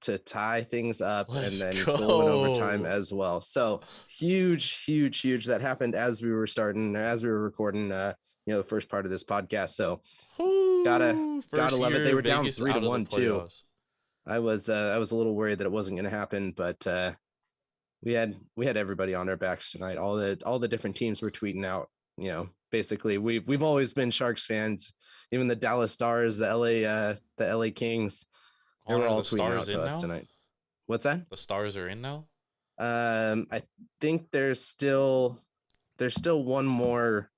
to tie things up and then goal in overtime as well. So huge. That happened as we were recording, the first part of this podcast. So gotta love it. They were down 3-1 too. I was a little worried that it wasn't going to happen, but we had everybody on our backs tonight. All the different teams were tweeting out. Basically we've always been Sharks fans. Even the Dallas Stars, the LA Kings. They were all tweeting out to us tonight. What's that? The Stars are in now? I think there's still one more.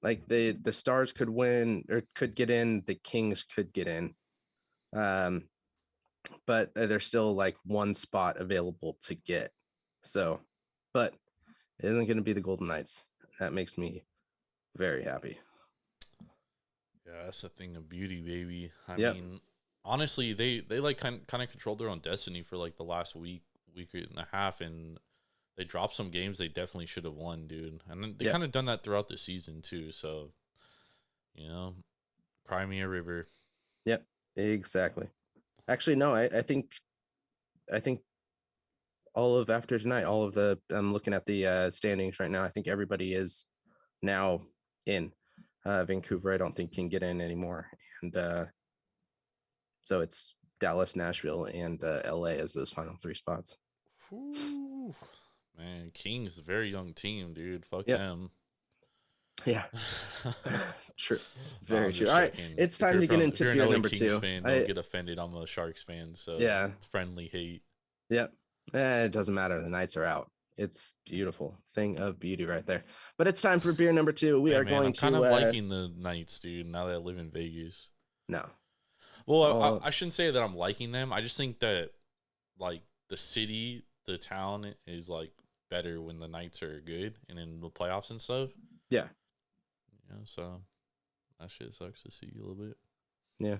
Like the Stars could win or could get in. The Kings could get in. But there's still like one spot available to get. So, but it isn't going to be the Golden Knights. That makes me very happy. Yeah, that's a thing of beauty, baby. I mean, honestly, they like kind of controlled their own destiny for like the last week and a half, and they dropped some games they definitely should have won, dude. And then they kind of done that throughout the season too. So, cry me a river. Yep, exactly. Actually, no, I think all of after tonight, I'm looking at the standings right now. I think everybody is now in. Vancouver, I don't think can get in anymore. And so it's Dallas, Nashville, and LA as those final 3 spots. Whew. Man, Kings, a very young team, dude. Fuck them. Yeah. True. Very true. All right. It's time to get into beer number 2. Fan, don't get offended. I'm a Sharks fan, so it's friendly hate. Yep. It doesn't matter. The Knights are out. It's beautiful. Thing of beauty right there. But it's time for beer number 2. I'm kind of liking the Knights, dude, now that I live in Vegas. No. Well, I shouldn't say that I'm liking them. I just think that, like, the city, the town is, like, better when the Knights are good and in the playoffs and stuff. Yeah. So that shit sucks to see a little bit. Yeah.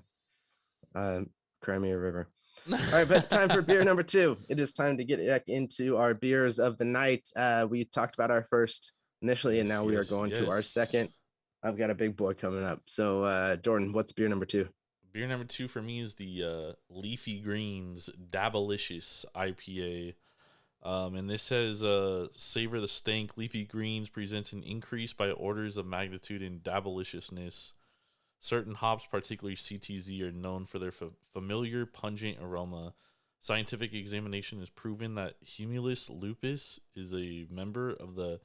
Cry me a river. All right, but time for beer number 2. It is time to get back into our beers of the night. We talked about our first initially, and now we are going to our second. I've got a big boy coming up. So, Jordan, what's beer number 2? Beer number 2 for me is the Leafy Greens Dabalicious IPA. And this says, savor the stank. Leafy Greens presents an increase by orders of magnitude in dabaliciousness. Certain hops, particularly CTZ, are known for their familiar pungent aroma. Scientific examination has proven that Humulus lupus is a member of the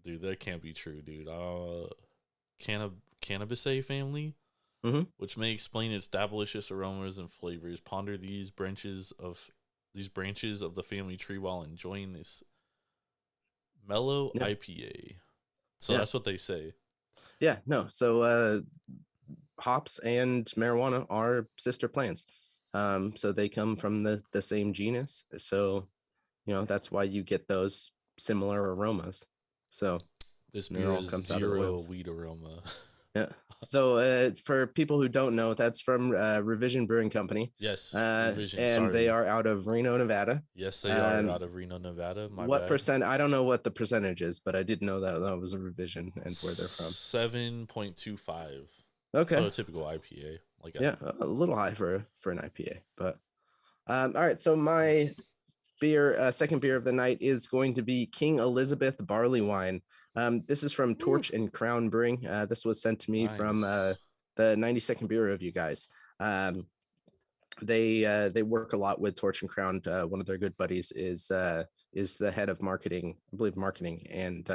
dude, that can't be true, dude. Cannabisaceae family, which may explain its dabalicious aromas and flavors. Ponder these branches of the family tree while enjoying this mellow IPA. So that's what they say. Yeah, no. So hops and marijuana are sister plants. So they come from the same genus. So, that's why you get those similar aromas. So this beer is zero weed aroma. Yeah. So for people who don't know, that's from Revision Brewing Company. Yes. Revision, and they are out of Reno, Nevada. Yes, they are out of Reno, Nevada. What percent? I don't know what the percentage is, but I did know that was a Revision and where they're from. 7.25. Okay. So a typical IPA. A little high for an IPA, but all right. So my second beer of the night is going to be King Elizabeth Barley Wine. This is from Torch and Crown Brewing. This was sent to me from the 92nd Beer Review guys. They work a lot with Torch and Crown. One of their good buddies is the head of marketing, I believe marketing, and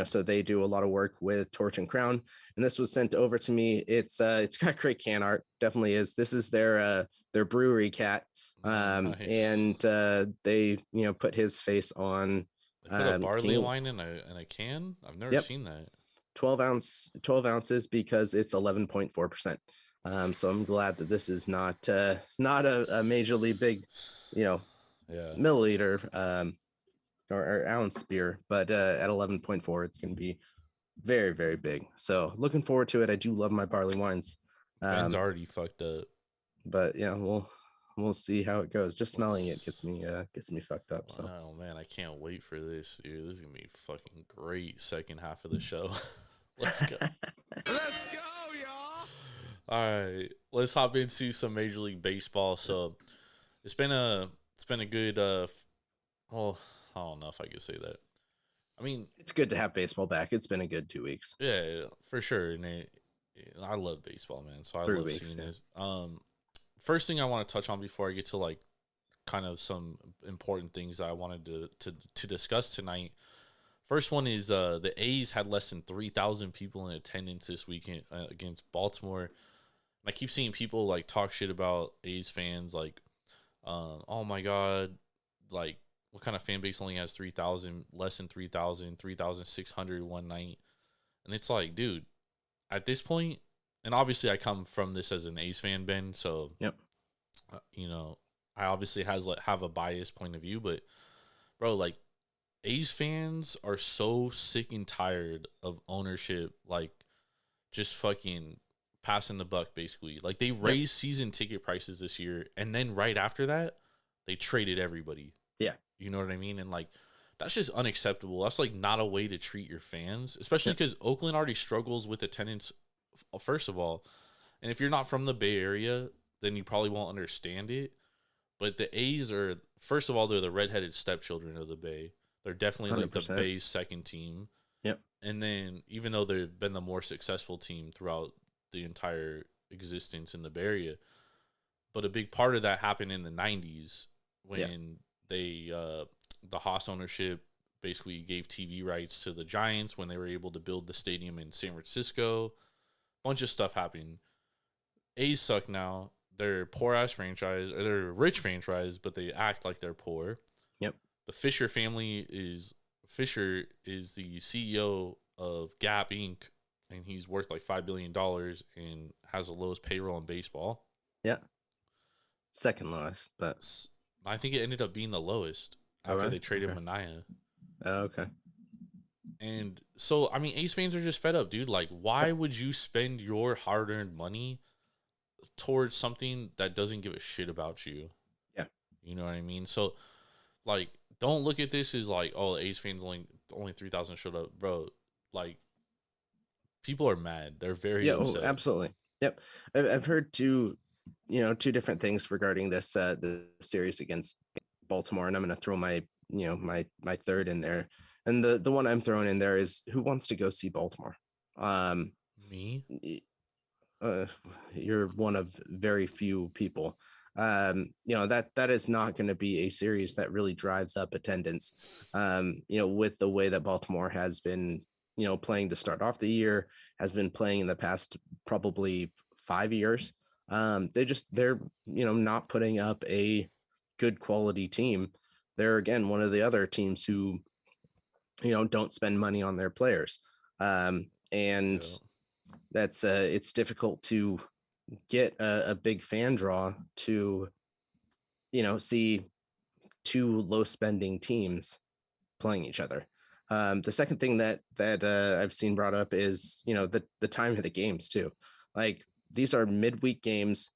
so they do a lot of work with Torch and Crown. And this was sent over to me. It's got great can art, definitely is. This is their brewery cat, and they put his face on. They put a barley wine in a can? I've never seen that. 12 ounces because it's 11.4%. So I'm glad that this is not a majorly big, milliliter or ounce beer, but at 11.4, it's going to be very, very big. So looking forward to it. I do love my barley wines. Ben's already fucked up. But we'll we'll see how it goes. Just smelling it gets me fucked up. So oh man, I can't wait for this, dude. This is gonna be a fucking great second half of the show. Let's go. Let's go, y'all. All right, let's hop into some Major League Baseball. So it's been a good well, I don't know if I could say that. I mean, it's good to have baseball back. It's been a good 2 weeks. Yeah, for sure. And I love baseball, man. So I 3 love weeks, seeing this. First thing I want to touch on before I get to like kind of some important things that I wanted to discuss tonight. First one is the A's had less than 3,000 people in attendance this weekend against Baltimore. And I keep seeing people like talk shit about A's fans, like, oh my god, like, what kind of fan base only has 3,000, less than 3,000, 3,600 one night? And it's like, dude, at this point, and obviously I come from this as an A's fan, Ben, so, yep. You know, I obviously have a biased point of view, but, bro, like, A's fans are so sick and tired of ownership, like, just fucking passing the buck, basically. Like, they raised season ticket prices this year, and then right after that, they traded everybody. Yeah. You know what I mean? And, like, that's just unacceptable. That's, like, not a way to treat your fans, especially because Oakland already struggles with attendance, first of all. And if you're not from the Bay Area, then you probably won't understand it. But the A's are, first of all, they're the redheaded stepchildren of the Bay. They're definitely, like, 100%. the Bay's second team. Yep. And then, even though they've been the more successful team throughout the entire existence in the Bay Area, but a big part of that happened in the 90s when they the Haas ownership basically gave TV rights to the Giants when they were able to build the stadium in San Francisco. Bunch of stuff happened. A's suck now. They're a poor-ass franchise, or they're a rich franchise, but they act like they're poor. Yep. The Fisher family is the CEO of Gap Inc., and he's worth like $5 billion and has the lowest payroll in baseball. Yeah. Second lowest, but I think it ended up being the lowest after they traded Mania. Oh, okay. And so, I mean, A's fans are just fed up, dude. Like, why would you spend your hard-earned money towards something that doesn't give a shit about you? Yeah. You know what I mean? So, like, don't look at this as like, oh, A's fans only 3,000 showed up, bro. Like, people are mad. They're very upset. Oh, absolutely. Yep. I've heard two different things regarding this the series against Baltimore, and I'm going to throw my my third in there. And the one I'm throwing in there is, who wants to go see Baltimore? Me? You're one of very few people. That is not going to be a series that really drives up attendance. With the way that Baltimore has been, playing to start off the year, has been playing in the past probably 5 years. They're not putting up a good quality team. They're, again, one of the other teams who don't spend money on their players. That's it's difficult to get a big fan draw to see two low spending teams playing each other. The second thing that I've seen brought up is the time of the games too. Like, these are midweek games.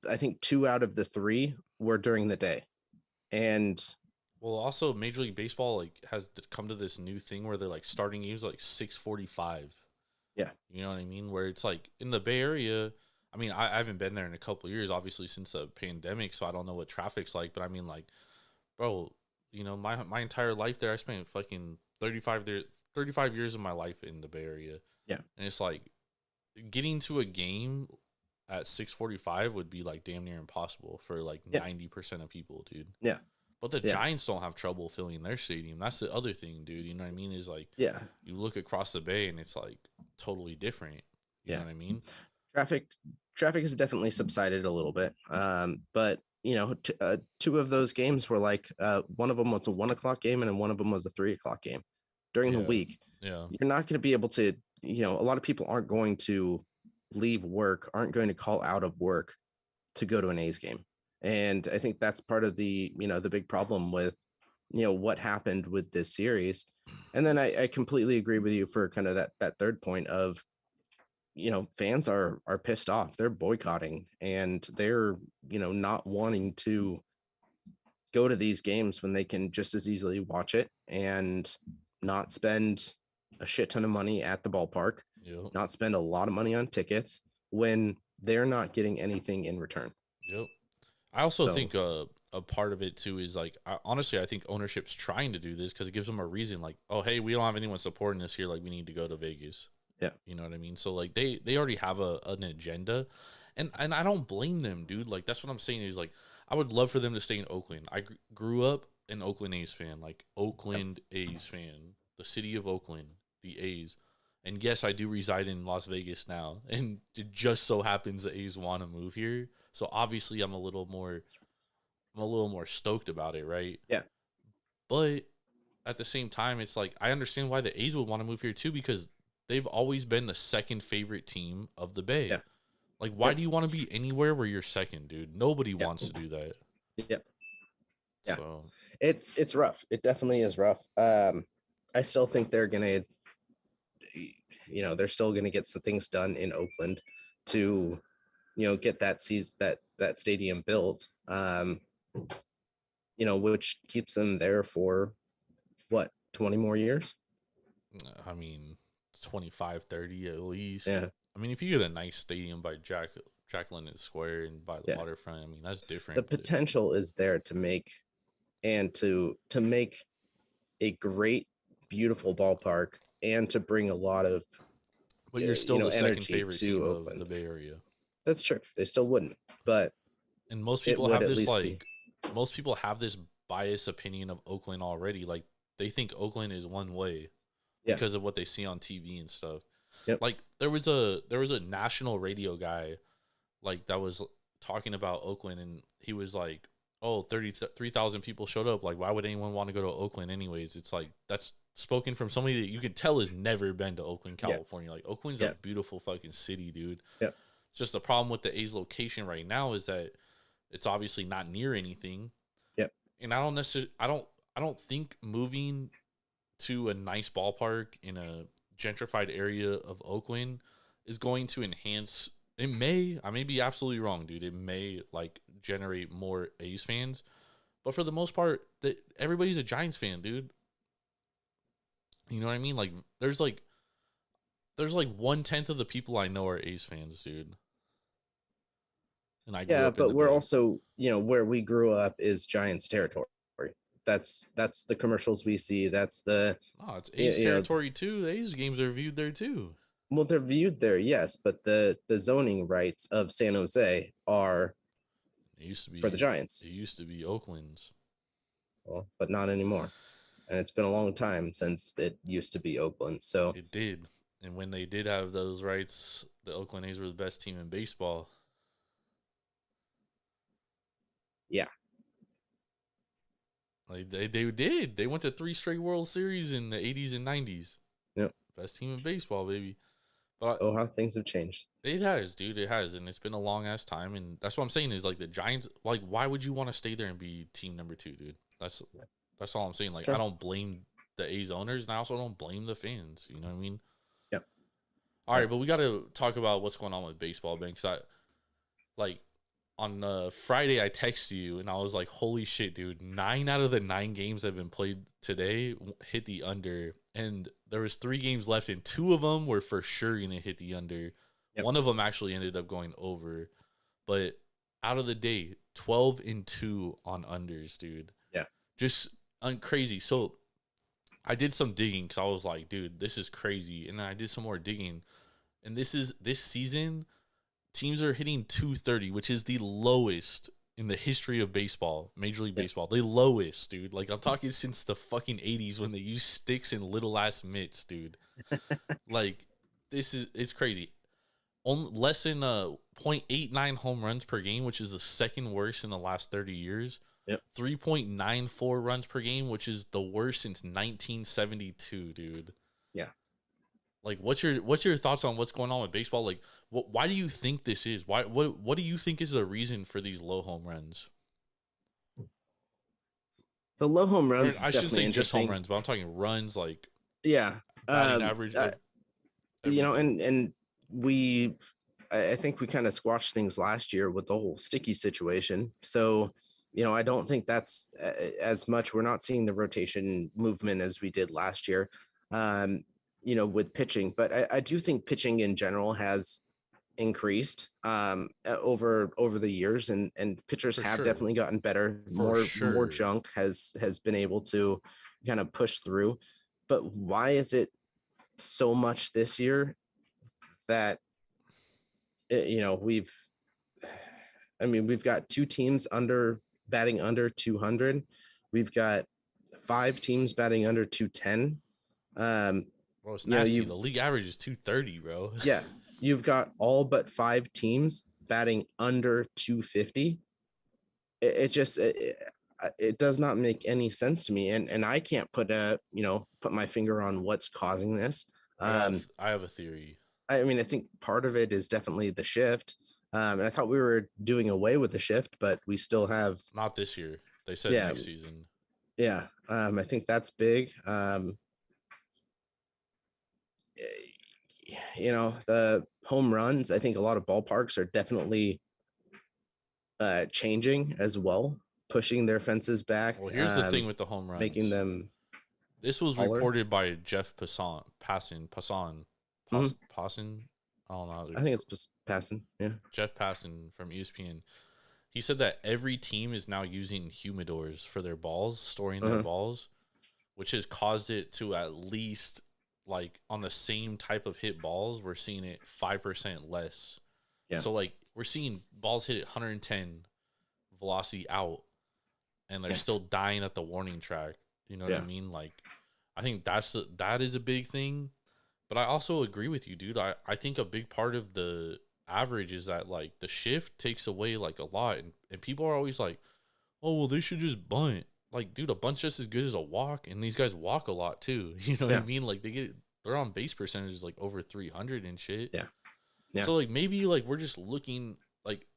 I think 2 out of the 3 were during the day. And well, also Major League Baseball like has come to this new thing where they're like starting games like 6:45. Yeah, you know what I mean? Where it's like in the Bay Area. I mean, I haven't been there in a couple of years, obviously, since the pandemic, so I don't know what traffic's like. But I mean, like, bro, my entire life there, I spent fucking 35 years of my life in the Bay Area. Yeah, and it's like getting to a game at 6:45 would be like damn near impossible for like 90% of people, dude. Yeah. But the Giants don't have trouble filling their stadium. That's the other thing, dude. You know what I mean? Is like, you look across the Bay and it's like totally different. You know what I mean? Traffic has definitely subsided a little bit. But 2 of those games were like, one of them was a 1 o'clock game and then one of them was a 3 o'clock game during the week. Yeah. You're not going to be able to, a lot of people aren't going to leave work, aren't going to call out of work to go to an A's game. And I think that's part of the, the big problem with, what happened with this series. And then I completely agree with you for kind of that third point of, fans are pissed off. They're boycotting, and they're, not wanting to go to these games when they can just as easily watch it and not spend a shit ton of money at the ballpark, Yep. not spend a lot of money on tickets when they're not getting anything in return. Yep. I also think a part of it too is like, honestly, I think ownership's trying to do this because it gives them a reason. Like, oh, hey, we don't have anyone supporting us here. Like, we need to go to Vegas. Yeah. You know what I mean? So like they already have an agenda, and I don't blame them, dude. Like, that's what I'm saying is like, I would love for them to stay in Oakland. I grew up an Oakland A's fan, like Oakland A's fan, the city of Oakland, the A's. And yes, I do reside in Las Vegas now, and it just so happens the A's want to move here. So obviously, I'm a little more stoked about it, right? Yeah. But at the same time, it's like I understand why the A's would want to move here too, because they've always been the second favorite team of the Bay. Yeah. Like, why do you want to be anywhere where you're second, dude? Nobody wants to do that. Yeah. Yeah. So It's rough. It definitely is rough. I still think they're gonna, they're still gonna get some things done in Oakland to, get that stadium built. Which keeps them there for what, 20 more years? I mean, 25, 30 at least. Yeah. I mean, if you get a nice stadium by Jack London Square and by the waterfront, I mean, that's different. The potential is there to make a great, beautiful ballpark and to bring a lot of, but you're still the second energy favorite to team Oakland. of the Bay Area. That's true. They still wouldn't, but and most people have this most people have this biased opinion of Oakland already. Like, they think Oakland is one way because of what they see on TV and stuff. Yep. Like, there was a national radio guy like that was talking about Oakland, and he was like, oh, 33,000 people showed up. Like, why would anyone want to go to Oakland anyways? It's like, that's spoken from somebody that you can tell has never been to Oakland, California. Like, Oakland's a beautiful fucking city, dude. Yeah. It's just the problem with the A's location right now is that it's obviously not near anything. Yep. And I don't think moving to a nice ballpark in a gentrified area of Oakland is going to enhance. I may be absolutely wrong, dude. It may like generate more A's fans, but for the most part, everybody's a Giants fan, dude. You know what I mean? Like, there's like 1/10 of the people I know are A's fans, dude. And I grew up in but the we're Bay. also, where we grew up is Giants territory. That's the commercials we see. That's it's A's territory too. The A's games are viewed there too. Well, they're viewed there, yes, but the zoning rights of San Jose are for the Giants. It used to be Oakland's. Well, but not anymore. And it's been a long time since it used to be Oakland. So it did. And when they did have those rights, the Oakland A's were the best team in baseball. Yeah. Like they did. They went to 3 straight World Series in the 80s and 90s. Yep. Best team in baseball, baby. But how things have changed. It has, dude. It has. And it's been a long ass time. And that's what I'm saying is like the Giants, like, why would you want to stay there and be team number 2, dude? That's all I'm saying. Like, I don't blame the A's owners, and I also don't blame the fans. You know what I mean? Yep. All right, but we got to talk about what's going on with baseball, man. Because on Friday, I texted you, and I was like, holy shit, dude. 9 out of the 9 games that have been played today hit the under. And there was 3 games left, and 2 of them were for sure going to hit the under. Yep. One of them actually ended up going over. But out of the day, 12-2 on unders, dude. Yeah. Just crazy. So I did some digging because I was like, dude, this is crazy. And then I did some more digging. And this season, teams are hitting 230, which is the lowest in the history of baseball, Major League Baseball. The lowest, dude. Like, I'm talking since the fucking 80s when they used sticks and little ass mitts, dude. Like, it's crazy. Less than 0.89 home runs per game, which is the second worst in the last 30 years. Yep. 3.94 runs per game, which is the worst since 1972, dude. Yeah. Like, what's your thoughts on what's going on with baseball? Like, why do you think this is? What do you think is the reason for these low home runs? The low home runs. I shouldn't say just home runs, but I'm talking runs, like batting average. and I think we kind of squashed things last year with the whole sticky situation. So, I don't think that's as much. We're not seeing the rotation movement as we did last year, with pitching. But I do think pitching in general has increased over the years, and pitchers For have sure. definitely gotten better. For More sure. junk has been able to kind of push through. But why is it so much this year that we've got 2 teams batting under 200. We've got 5 teams batting under 210. Bro, it's nasty. The league average is 230, bro. Yeah, you've got all but 5 teams batting under 250. It just it does not make any sense to me, and I can't put my finger on what's causing this. I have a theory. I think part of it is definitely the shift. And I thought we were doing away with the shift, but we still have. Not this year. They said next season. Yeah. I think that's big. The home runs, I think a lot of ballparks are definitely changing as well, pushing their fences back. Well, here's the thing with the home runs. Making them. This was taller. reported by Jeff Passan. I don't know. I think it's Passan. Yeah. Jeff Passan from ESPN. He said that every team is now using humidors for their balls, storing their balls, which has caused it to at least, like, on the same type of hit balls, we're seeing it 5% less. Yeah. So, like, we're seeing balls hit at 110 velocity out, and they're still dying at the warning track. You know what I mean? Like, I think that is a big thing. But I also agree with you, dude. I think a big part of the average is that, like, the shift takes away, like, a lot. And people are always like, oh, well, they should just bunt. Like, dude, a bunt's just as good as a walk. And these guys walk a lot, too. You know what I mean? Like, their on base percentage like over 300 and shit. Yeah. So, like, maybe, like, we're just looking, like,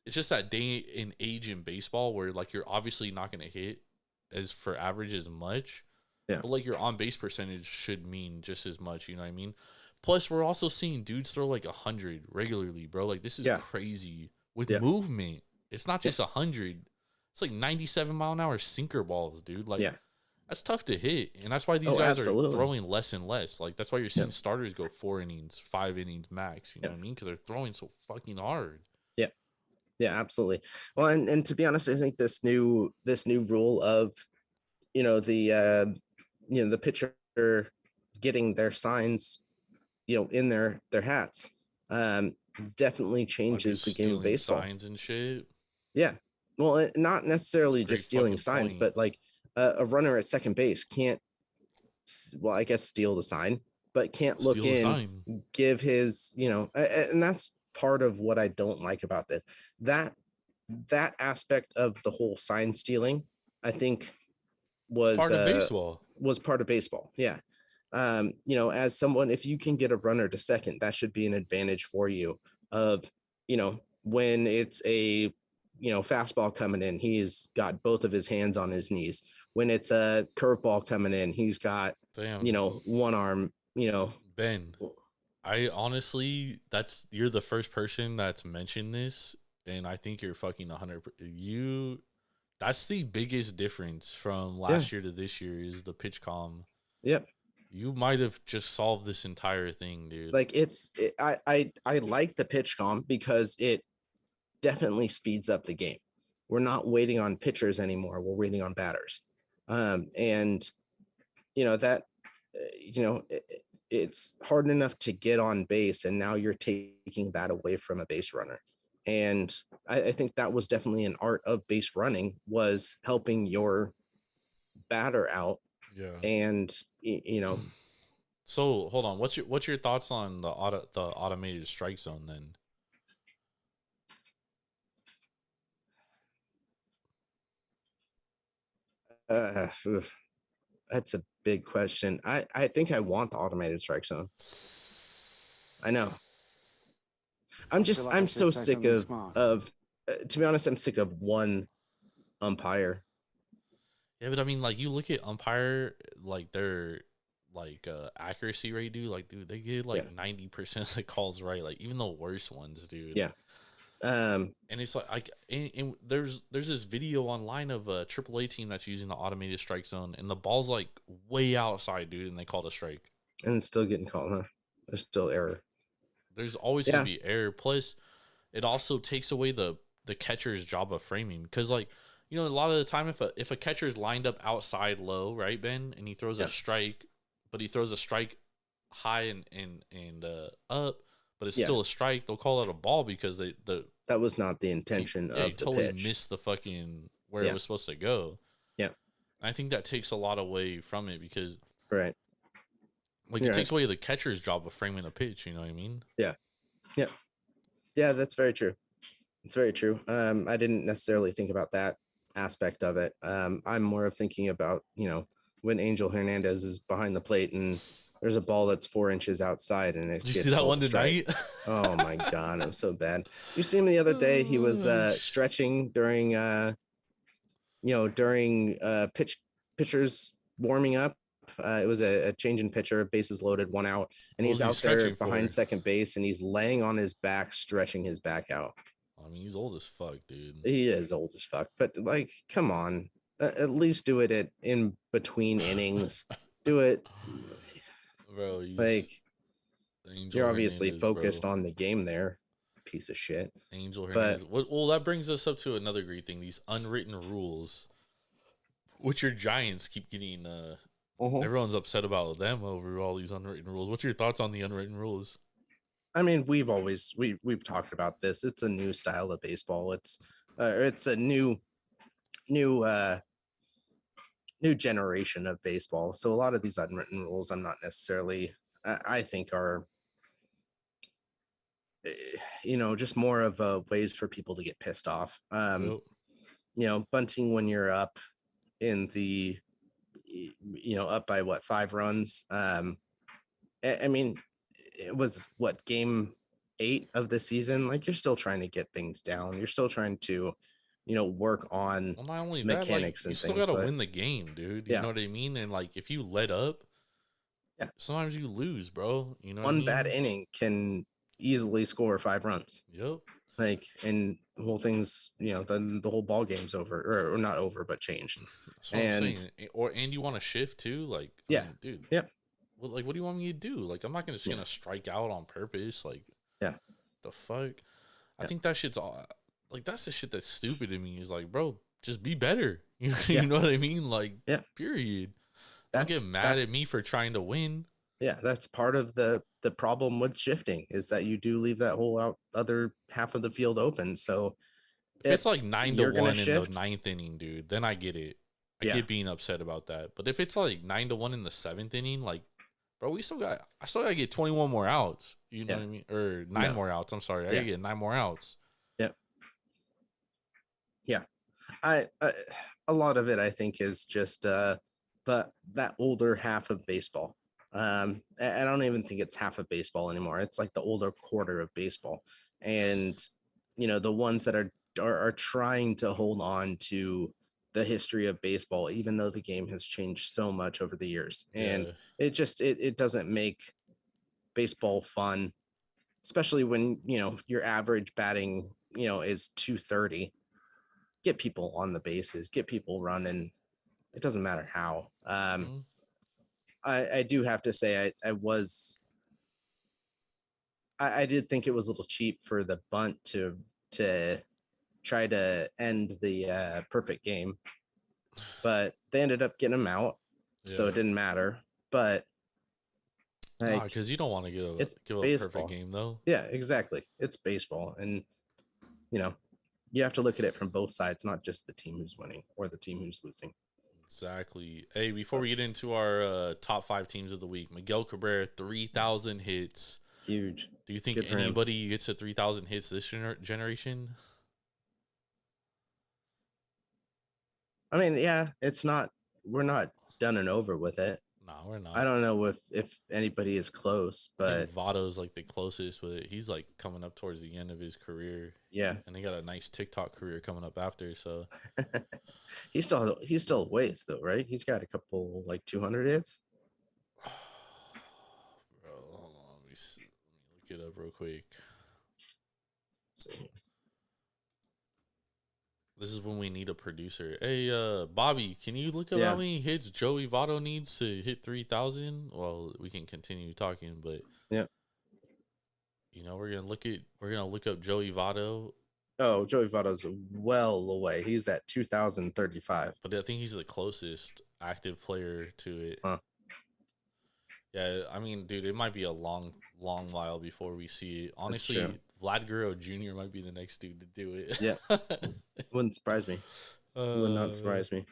it's just that day and age in baseball where, like, you're obviously not going to hit as for average as much. Yeah. But, like, your on-base percentage should mean just as much, you know what I mean? Plus, we're also seeing dudes throw, like, 100 regularly, bro. Like, this is crazy. With movement, it's not just 100. It's, like, 97-mile-an-hour sinker balls, dude. Like, that's tough to hit. And that's why these guys are throwing less and less. Like, that's why you're seeing starters go 4 innings, 5 innings max, you know what I mean? Because they're throwing so fucking hard. Yeah, absolutely. Well, and to be honest, I think this new rule of, the pitcher getting their signs, in their hats, definitely changes the game of baseball. Signs and shit. Yeah. Well, not necessarily just stealing signs, but like a runner at second base can't, well, I guess steal the sign, but can't look in, give his, and that's part of what I don't like about this. That aspect of the whole sign stealing, I think, was part of baseball. Was part of baseball. Yeah. As someone, if you can get a runner to second, that should be an advantage for you. Of, when it's a, fastball coming in, he's got both of his hands on his knees. When it's a curveball coming in, he's got, one arm, Ben, I honestly, you're the first person that's mentioned this, and I think you're fucking 100%. That's the biggest difference from last year to this year is the pitch calm. Yep. You might have just solved this entire thing, dude. Like I like the pitch calm because it definitely speeds up the game. We're not waiting on pitchers anymore. We're waiting on batters. It's hard enough to get on base, and now you're taking that away from a base runner. And I think that was definitely an art of base running, was helping your batter out. Yeah. And So hold on, what's your thoughts on the automated strike zone then? That's a big question. I think I want the automated strike zone. I know. I'm so sick of to be honest, I'm sick of one umpire. Yeah, but I mean, like, you look at umpire, like, accuracy rate, dude. Like, dude, they get like 90% of the calls right. Like, even the worst ones, dude. Yeah. And it's and there's this video online of a AAA team that's using the automated strike zone, and the ball's like way outside, dude, and they called a strike. And it's still getting called, huh? There's still error. There's always gonna be error. Plus, it also takes away the catcher's job of framing, because like, you know, a lot of the time if a catcher's lined up outside low, right, Ben, and he throws a strike, but he throws a strike high and up, but it's still a strike, they'll call it a ball because that was not the intention of the totally pitch. missed the fucking where it was supposed to go. Yeah. And I think that takes a lot away from it, because right. Like, it takes away the catcher's job of framing a pitch, you know what I mean? Yeah. Yeah. Yeah, that's very true. It's very true. I didn't necessarily think about that aspect of it. I'm more of thinking about, you know, when Angel Hernandez is behind the plate and there's a ball that's 4 inches outside and it Did you see that one tonight? Oh my God, it was so bad. You see him the other day, he was stretching during pitchers warming up. It was a change in pitcher, bases loaded, 1 out, and he's out there behind second base, and he's laying on his back, stretching his back out. I mean, he's old as fuck, dude. He is old as fuck, but like, come on, at least do it in between innings. Do it, bro. Like, you're obviously Hernandez, focused on the game there, piece of shit. Angel Hernandez. Well, that brings us up to another great thing: these unwritten rules, which your Giants keep getting. Everyone's upset about them over all these unwritten rules. What's your thoughts on the unwritten rules? I mean, we've talked about this. It's a new style of baseball. It's a new generation of baseball. So a lot of these unwritten rules, I'm not necessarily, I think are, you know, just more of ways for people to get pissed off. You know, bunting when you're up in the, you know, up by 5 runs. I mean, it was game 8 of the season. Like, you're still trying to get things down. You're still trying to, you know, work on not only mechanics that, like, you and still got to win the game, dude. You know what I mean? And like, if you let up, sometimes you lose, bro. You know, one bad inning can easily score 5 runs. Yep. Like, and whole thing's, you know, then the whole ball game's over, or not over, but changed. That's what I'm saying. And you want to shift too, like, I mean, dude. Yeah. Well, like, what do you want me to do? Like, I'm not just gonna strike out on purpose. Like, the fuck. I think that shit's all. Like, that's the shit that's stupid to me. Is like, bro, just be better. You know what I mean? Like, period. Don't get mad at me for trying to win. Yeah, that's part of the problem with shifting, is that you do leave that whole other half of the field open. So if it's like 9-1 in the 9th inning, dude, then I get it. I get being upset about that. But if it's like 9-1 in the 7th inning, like, bro, I still gotta get 21 more outs. You know what I mean? Or 9 more outs. I'm sorry, I gotta get 9 more outs. Yeah, I a lot of it, I think, is just that older half of baseball. I don't even think it's half of baseball anymore. It's like the older quarter of baseball, and you know, the ones that are trying to hold on to the history of baseball, even though the game has changed so much over the years, and it doesn't make baseball fun, especially when, you know, your average batting, you know, is 230. Get people on the bases, get people running. It doesn't matter how. I do have to say, I did think it was a little cheap for the bunt to try to end the perfect game, but they ended up getting him out, so it didn't matter. But like, because you don't want to give a perfect game, though. Yeah, exactly. It's baseball, and you know, you have to look at it from both sides, not just the team who's winning or the team who's losing. Exactly. Hey, before we get into our top 5 teams of the week, Miguel Cabrera, 3,000 hits. Huge. Do you think anybody gets to 3,000 hits this generation? I mean, yeah, we're not done and over with it. No, we're not. I don't know if anybody is close, but Votto's like the closest with it. He's like coming up towards the end of his career. Yeah. And he got a nice TikTok career coming up after, so he still ways though, right? He's got a couple like 200 hits. look it up real quick. This is when we need a producer. Hey, Bobby, can you look up how many hits Joey Votto needs to hit 3,000? Well, we can continue talking, but we're gonna look up Joey Votto. Oh, Joey Votto's well away. He's at 2,035. But I think he's the closest active player to it. Huh. Yeah, I mean, dude, it might be a long while before we see it. Honestly, Vlad Guerrero Jr. might be the next dude to do it. Yeah. Wouldn't surprise me. Would not surprise me.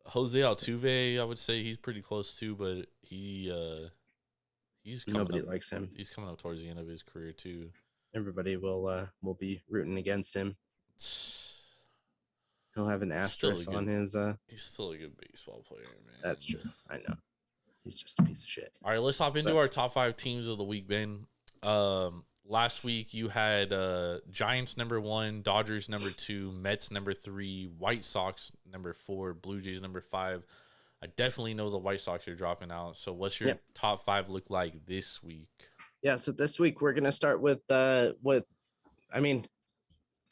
Jose Altuve, I would say he's pretty close too, but he's coming Nobody up, likes him. He's coming up towards the end of his career too. Everybody will be rooting against him. He'll have an asterisk on his. He's still a good baseball player, man. That's true. I know. He's just a piece of shit. All right, let's hop into our top 5 teams of the week, Ben. Last week you had Giants number 1, Dodgers number 2, Mets number 3, White Sox number 4, Blue Jays number 5. I definitely know the White Sox are dropping out. So what's your top 5 look like this week? Yeah, so this week we're gonna start with 4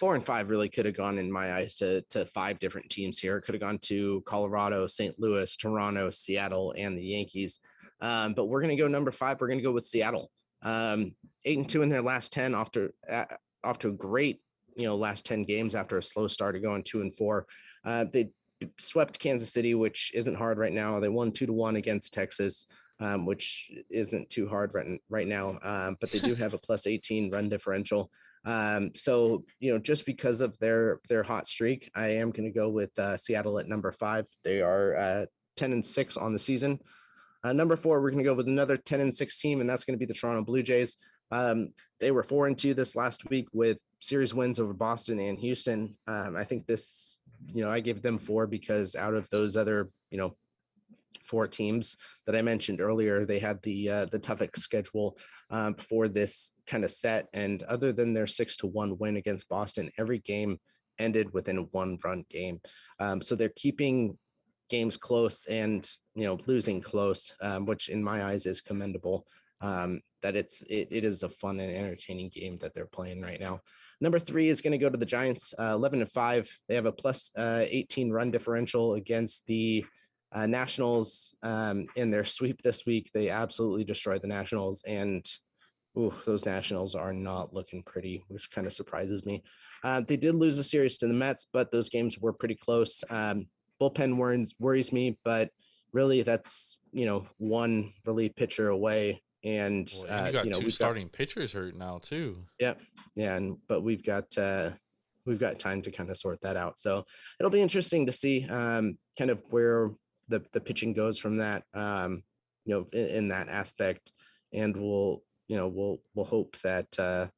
and 5 really could have gone in my eyes to 5 different teams here. Could have gone to Colorado, St. Louis, Toronto, Seattle, and the Yankees. But we're gonna go number 5. We're gonna go with Seattle. 8-2 in their last 10 off to a great last 10 games after a slow start of going 2-4. They swept Kansas City, which isn't hard right now. They won 2-1 against Texas, which isn't too hard right now. But they do have a plus 18 run differential. So just because of their hot streak, I am going to go with Seattle at number 5. They are 10-6 on the season. Number 4, we're going to go with another 10-6 team, and that's going to be the Toronto Blue Jays. They were 4-2 this last week with series wins over Boston and Houston. I think this, I gave them 4 because out of those other, 4 teams that I mentioned earlier, they had the toughest schedule before this kind of set. And other than their 6-1 win against Boston, every game ended within a 1-run game. So they're keeping games close and losing close, which in my eyes is commendable. That it is a fun and entertaining game that they're playing right now. Number 3 is going to go to the Giants, 11-5. They have a plus 18 run differential against the Nationals in their sweep this week. They absolutely destroyed the Nationals, and those Nationals are not looking pretty, which kind of surprises me. They did lose a series to the Mets, but those games were pretty close. Bullpen worries me, but really that's one relief pitcher away, and you got 2 starting pitchers hurt now too. But we've got time to kind of sort that out, so it'll be interesting to see kind of where the pitching goes from that in that aspect, and we'll hope that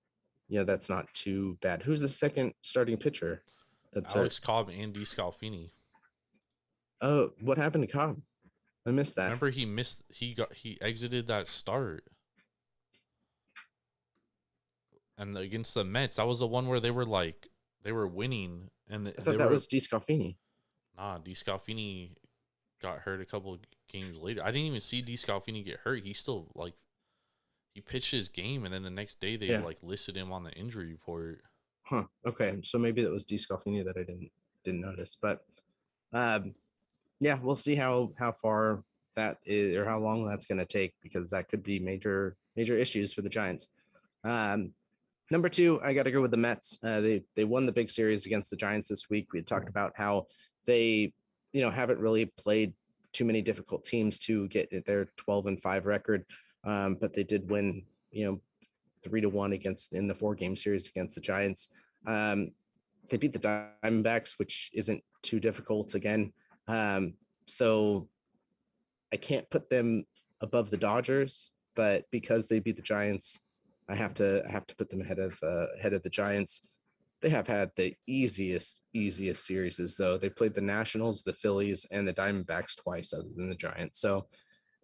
that's not too bad. Who's the second starting pitcher? That's Alex Cobb and DeScalfini. Oh, what happened to Cobb? I missed that. Remember he exited that start. And against the Mets, that was the one where they were winning, and I thought that was DeScalfini. Nah, DeScalfini got hurt a couple of games later. I didn't even see DeScalfini get hurt. He still he pitched his game, and then the next day they listed him on the injury report. Huh. Okay, so maybe that was DeScalfini that I didn't notice, but we'll see how far that is or how long that's going to take, because that could be major issues for the Giants. Number 2, I got to go with the Mets. They won the big series against the Giants this week. We had talked about how they haven't really played too many difficult teams to get their 12-5 record, but they did win 3-1 in the 4-game series against the Giants. They beat the Diamondbacks, which isn't too difficult again. So I can't put them above the Dodgers, but because they beat the Giants, I have to put them ahead of the Giants. They have had the easiest series, though. They played the Nationals, the Phillies, and the Diamondbacks twice, other than the Giants. So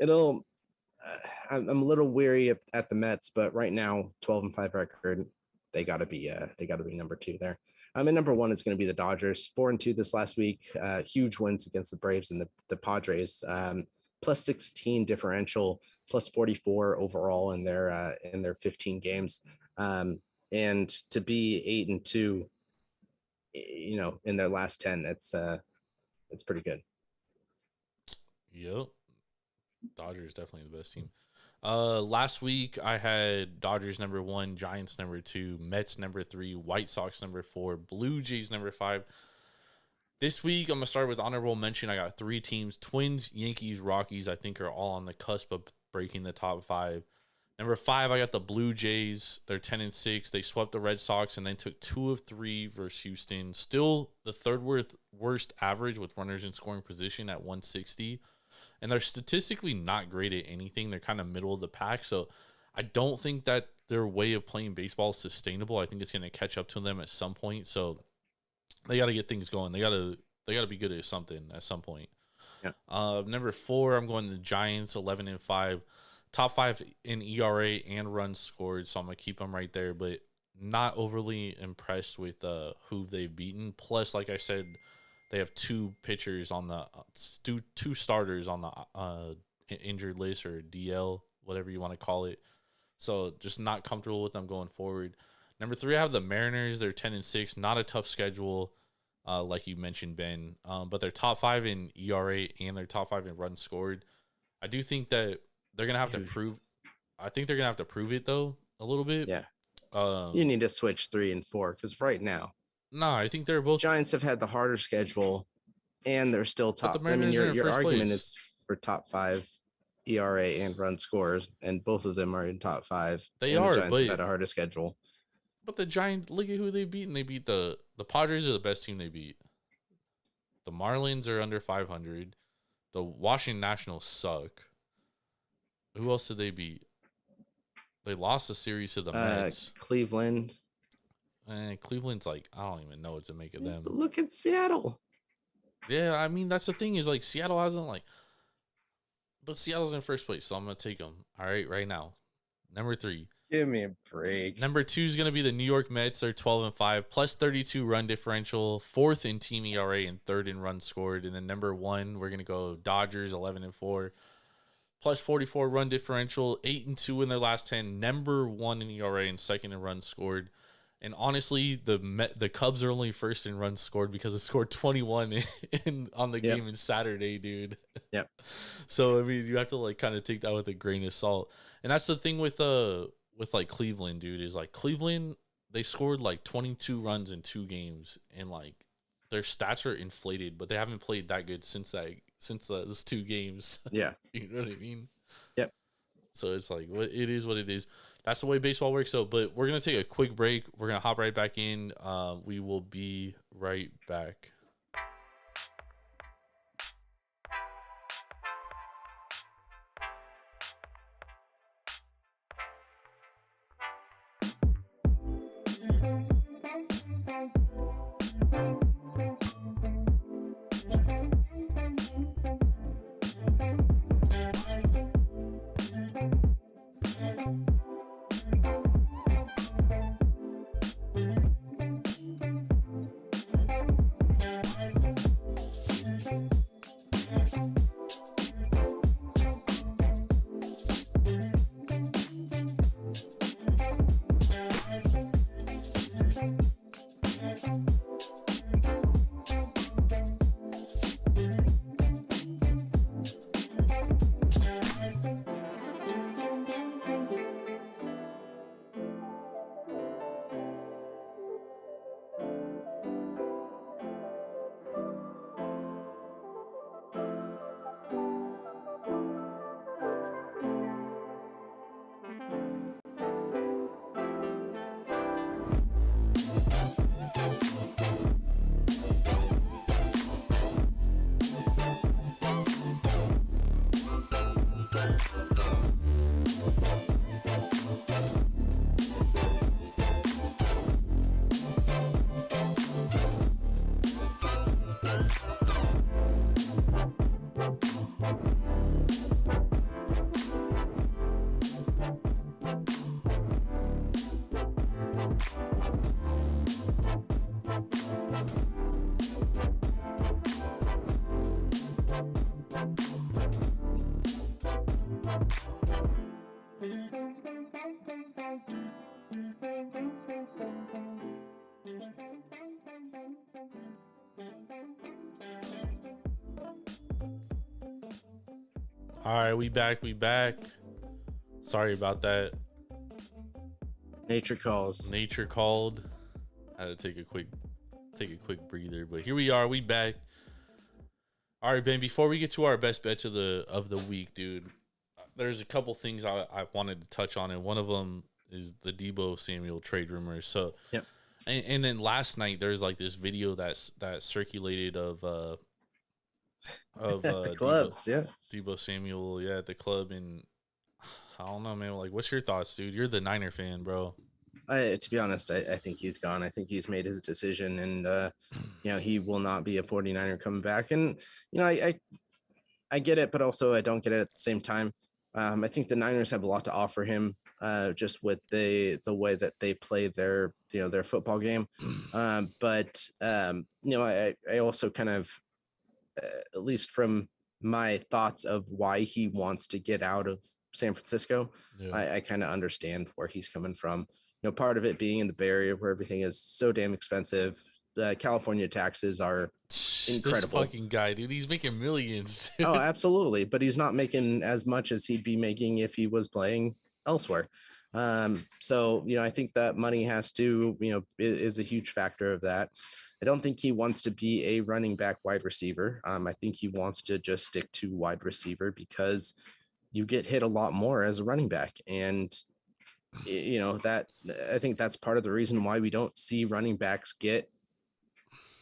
I'm a little weary at the Mets, but right now 12-5 record, they got to be number 2 there. And number 1 is going to be the Dodgers, 4-2 this last week. Huge wins against the Braves and the Padres. plus 16 differential, plus 44 overall in their 15 games. And to be 8-2, you know, in their last 10, it's pretty good. Yep. Dodgers definitely the best team. Last week I had Dodgers number 1, Giants number 2, Mets number 3, White Sox number 4, Blue Jays number 5. This week I'm gonna start with honorable mention. I got 3 teams: Twins, Yankees, Rockies. I think are all on the cusp of breaking the top 5. Number 5, I got the Blue Jays. They're 10-6. They swept the Red Sox and then took 2 of 3 versus Houston. Still the third worst average with runners in scoring position at 160. And they're statistically not great at anything. They're kind of middle of the pack. So I don't think that their way of playing baseball is sustainable. I think it's going to catch up to them at some point. So they got to get things going. They got to be good at something at some point. Yeah. Number 4, I'm going to the Giants, 11-5. Top 5 in ERA and runs scored. So I'm going to keep them right there. But not overly impressed with who they've beaten. Plus, like I said, they have 2 pitchers on the 2 starters on the injured list, or DL, whatever you want to call it. So just not comfortable with them going forward. Number 3, I have the Mariners. They're 10-6. Not a tough schedule, like you mentioned, Ben. But they're top 5 in ERA and they're top 5 in runs scored. I do think that they're gonna have to prove. I think they're gonna have to prove it though a little bit. Yeah. You need to switch 3 and 4 because right now, I think they're both. Giants have had the harder schedule, and they're still top. I mean, your argument is for top 5 ERA and run scores, and both of them are in top 5. They are, the Giants but have had a harder schedule. But the Giants, look at who they beat, and they beat the Padres are the best team they beat. The Marlins are under 500. The Washington Nationals suck. Who else did they beat? They lost a series to the Mets. Cleveland. Cleveland's like, I don't even know what to make of them. Look at Seattle. Yeah, I mean, that's the thing is, like, Seattle hasn't, like, but Seattle's in first place, so I'm going to take them. All right now. Number 3. Give me a break. Number 2 is going to be the New York Mets. They're 12-5, plus 32 run differential, 4th in team ERA and 3rd in runs scored. And then number 1, we're going to go Dodgers, 11-4, plus 44 run differential, 8-2 in their last 10, number 1 in ERA and 2nd in runs scored. And honestly, the Cubs are only 1st in runs scored because it scored 21 on the game in Saturday, dude. Yep. So I mean, you have to like kind of take that with a grain of salt. And that's the thing with like Cleveland, dude, is like Cleveland, they scored like 22 runs in 2 games, and like their stats are inflated, but they haven't played that good since those 2 games. Yeah. You know what I mean? Yep. So it's like, it is what it is. That's the way baseball works. So, but we're going to take a quick break. We're going to hop right back in. We will be right back. All right, we back. Sorry about that. Nature calls. Nature called. I had to take a quick breather, but here we are. We back. All right, Ben. Before we get to our best bets of the week, dude, there's a couple things I wanted to touch on, and one of them is the DEEBO Samuel trade rumors. So, yeah. And then last night there's like this video that circulated of the clubs, DEEBO Samuel, at the club, and I don't know, man. Like, what's your thoughts, dude? You're the Niner fan, bro. To be honest, I think he's gone. I think he's made his decision, and he will not be a 49er coming back. And I get it, but also I don't get it at the same time. I think the Niners have a lot to offer him, just with the way that they play their football game. But I also kind of, at least from my thoughts of why he wants to get out of San Francisco, I kind of understand where he's coming from. Part of it being in the Bay Area where everything is so damn expensive. The California taxes are incredible. This fucking guy, dude, he's making millions. Oh, absolutely. But he's not making as much as he'd be making if he was playing elsewhere. So, I think that money has to, is a huge factor of that. I don't think he wants to be a running back wide receiver. I think he wants to just stick to wide receiver because you get hit a lot more as a running back. And, that I think that's part of the reason why we don't see running backs get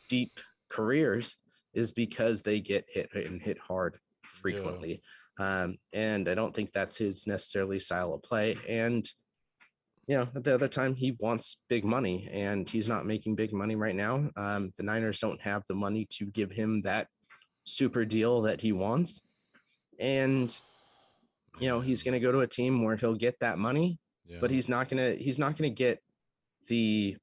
deep careers is because they get hit hard frequently. And I don't think that's his necessarily style of play. And, at the other time he wants big money and he's not making big money right now. The Niners don't have the money to give him that super deal that he wants. And, he's going to go to a team where he'll get that money, but he's not going to get the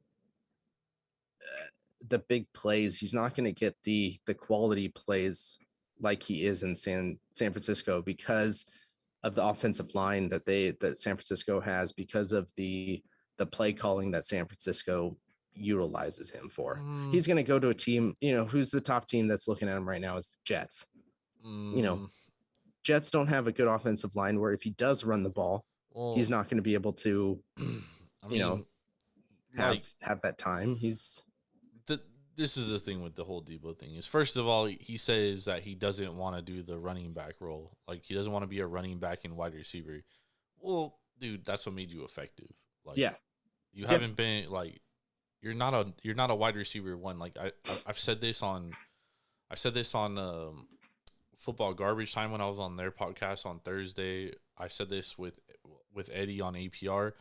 big plays. He's not going to get the quality plays like he is in San Francisco because of the offensive line that San Francisco has, because of the play calling that San Francisco utilizes him for. He's going to go to a team, who's the top team that's looking at him right now is the Jets. Jets don't have a good offensive line where if he does run the ball, he's not going to be able to, have that time. This is the thing with the whole DEEBO thing is, first of all, he says that he doesn't want to do the running back role. Like, he doesn't want to be a running back and wide receiver. Well, dude, that's what made you effective. Like, you haven't been like, you're not a wide receiver one. Like I've said this on Football Garbage Time when I was on their podcast on Thursday. I said this with Eddie on APR.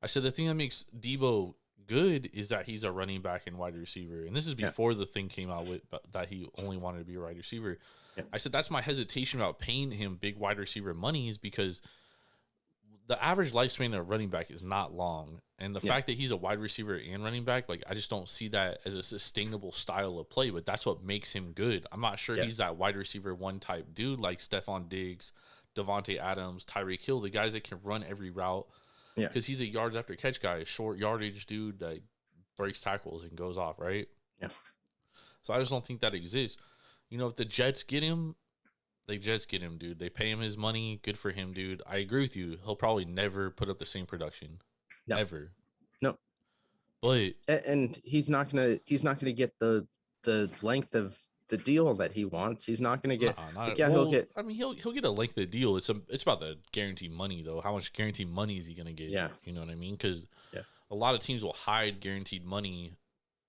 I said the thing that makes DEEBO good is that he's a running back and wide receiver, and this is before the thing came out with that he only wanted to be a wide receiver. I said that's my hesitation about paying him big wide receiver money is because the average lifespan of a running back is not long, and the fact that he's a wide receiver and running back, like, I just don't see that as a sustainable style of play. But that's what makes him good. I'm not sure he's that wide receiver one type dude like Stephon Diggs, Devontae Adams, Tyreek Hill, the guys that can run every route. Because he's a yards after catch guy, short yardage dude that breaks tackles and goes off, right? So I just don't think that exists. If the Jets get him, dude. They pay him his money. Good for him, dude. I agree with you. He'll probably never put up the same production. Never. No. But and he's not gonna get the length of the deal that he wants. He's not gonna get. He'll get. I mean, he'll get a length of the deal. It's about the guaranteed money though. How much guaranteed money is he gonna get? You know what I mean? Because a lot of teams will hide guaranteed money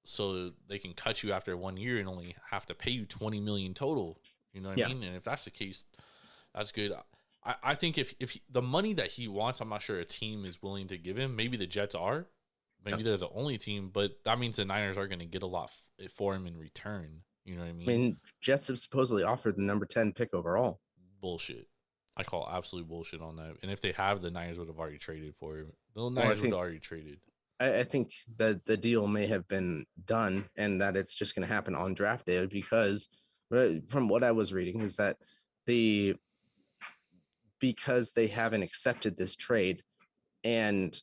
so they can cut you after 1 year and only have to pay you $20 million total. You know what I mean? And if that's the case, that's good. I think if the money that he wants, I'm not sure a team is willing to give him. Maybe the Jets are. Maybe they're the only team, but that means the Niners are going to get a lot for him in return. You know what I mean? I mean, Jets have supposedly offered the number 10 pick overall. Bullshit. I call absolute bullshit on that. And if they have, the Niners would have already traded for him. The Niners would have already traded. I think that the deal may have been done and that it's just going to happen on draft day because from what I was reading is that the because they haven't accepted this trade and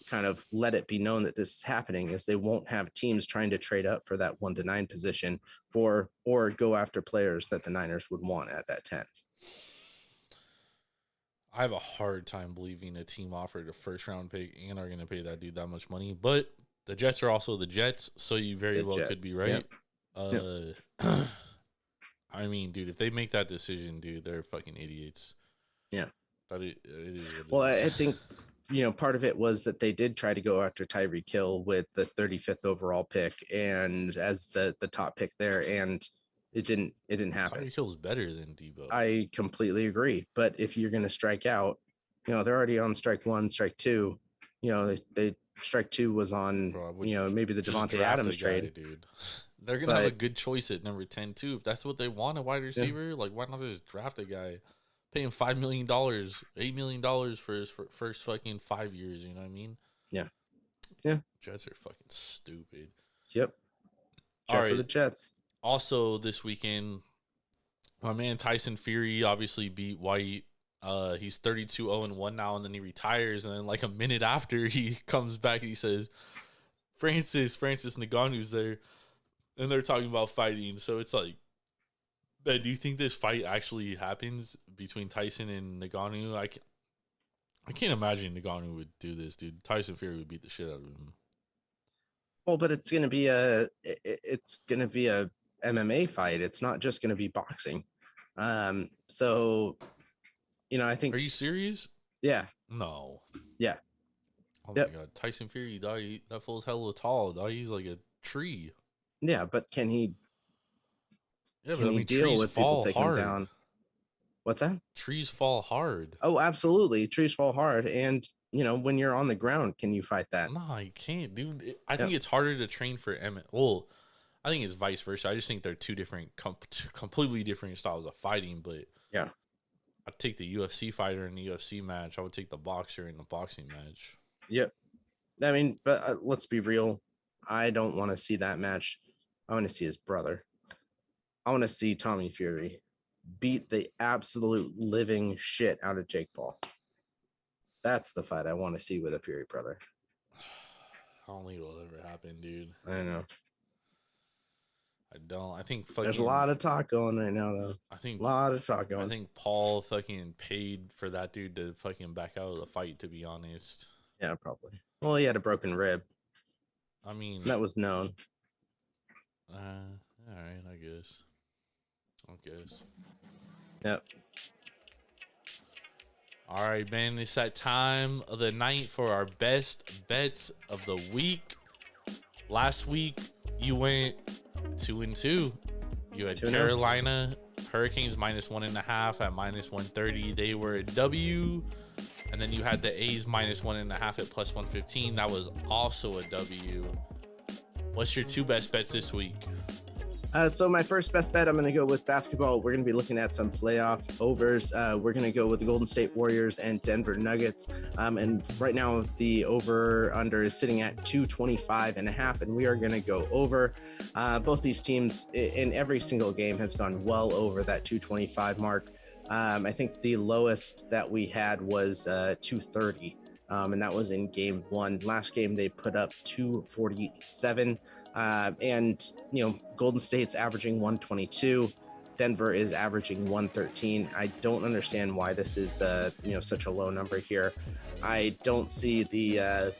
kind of let it be known that this is happening, is they won't have teams trying to trade up for that 1 to 9 position or go after players that the Niners would want at that 10. I have a hard time believing a team offered a first round pick and are going to pay that dude that much money. But the Jets are also the Jets, so you very well could be right. Yep. I mean, dude, if they make that decision, dude, they're fucking idiots. Yeah. But it is well, I think, part of it was that they did try to go after Tyreek Hill with the 35th overall pick and as the top pick there, and it didn't happen. Tyreek Hill's better than DEEBO. I completely agree. But if you're going to strike out, they're already on strike 1, strike 2. They strike 2 was on, maybe the Devontae Adams trade. Dude. They're going to have a good choice at number 10 too. If that's what they want, a wide receiver, like why not just draft a guy? Pay him $5 million, $8 million for his first fucking 5 years. You know what I mean? Yeah. Jets are fucking stupid. Yep. Jets are the Jets. Also, this weekend, my man Tyson Fury obviously beat White. He's 32-0-1 now, and then he retires. And then, like a minute after, he comes back and he says, Francis Ngannou's there, and they're talking about fighting. So it's like, but do you think this fight actually happens between Tyson and Ngannou? I can't imagine Ngannou would do this, dude. Tyson Fury would beat the shit out of him. Well, but it's gonna be a MMA fight. It's not just gonna be boxing. So, I think. Are you serious? Yeah. No. Yeah. Oh my god, Tyson Fury, dog, that fool's hella tall, dog. He's like a tree. Yeah, but can he? Yeah, but I mean, trees fall hard. Down? What's that? Trees fall hard. Oh, absolutely. Trees fall hard. And, when you're on the ground, can you fight that? No, you can't, dude. I think it's harder to train for MMA. Well, I think it's vice versa. I just think they're two different, completely different styles of fighting. But yeah, I'd take the UFC fighter in the UFC match. I would take the boxer in the boxing match. Yep. I mean, but let's be real. I don't want to see that match. I want to see his brother. I want to see Tommy Fury beat the absolute living shit out of Jake Paul. That's the fight I want to see with a Fury brother. I don't think it'll ever happen, dude. I know. I don't. I think there's a lot of talk going right now, though. I think a lot of talk going. I think Paul fucking paid for that dude to fucking back out of the fight, to be honest. Yeah, probably. Well, he had a broken rib. I mean, that was known. All right, I guess. Yep. All right, man. It's that time of the night for our best bets of the week. Last week, you went 2-2. You had Carolina Hurricanes -1.5 at -130. They were a W. And then you had the A's -1.5 at +115. That was also a W. What's your 2 best bets this week? So my first best bet, I'm going to go with basketball. We're going to be looking at some playoff overs. We're going to go with the Golden State Warriors and Denver Nuggets. And right now the over under is sitting at 225.5, and we are going to go over. Both these teams in every single game has gone well over that 225 mark. I think the lowest that we had was 230. And that was in game 1. Last game they put up 247. And Golden State's averaging 122. Denver is averaging 113. I don't understand why this is such a low number here. I don't see the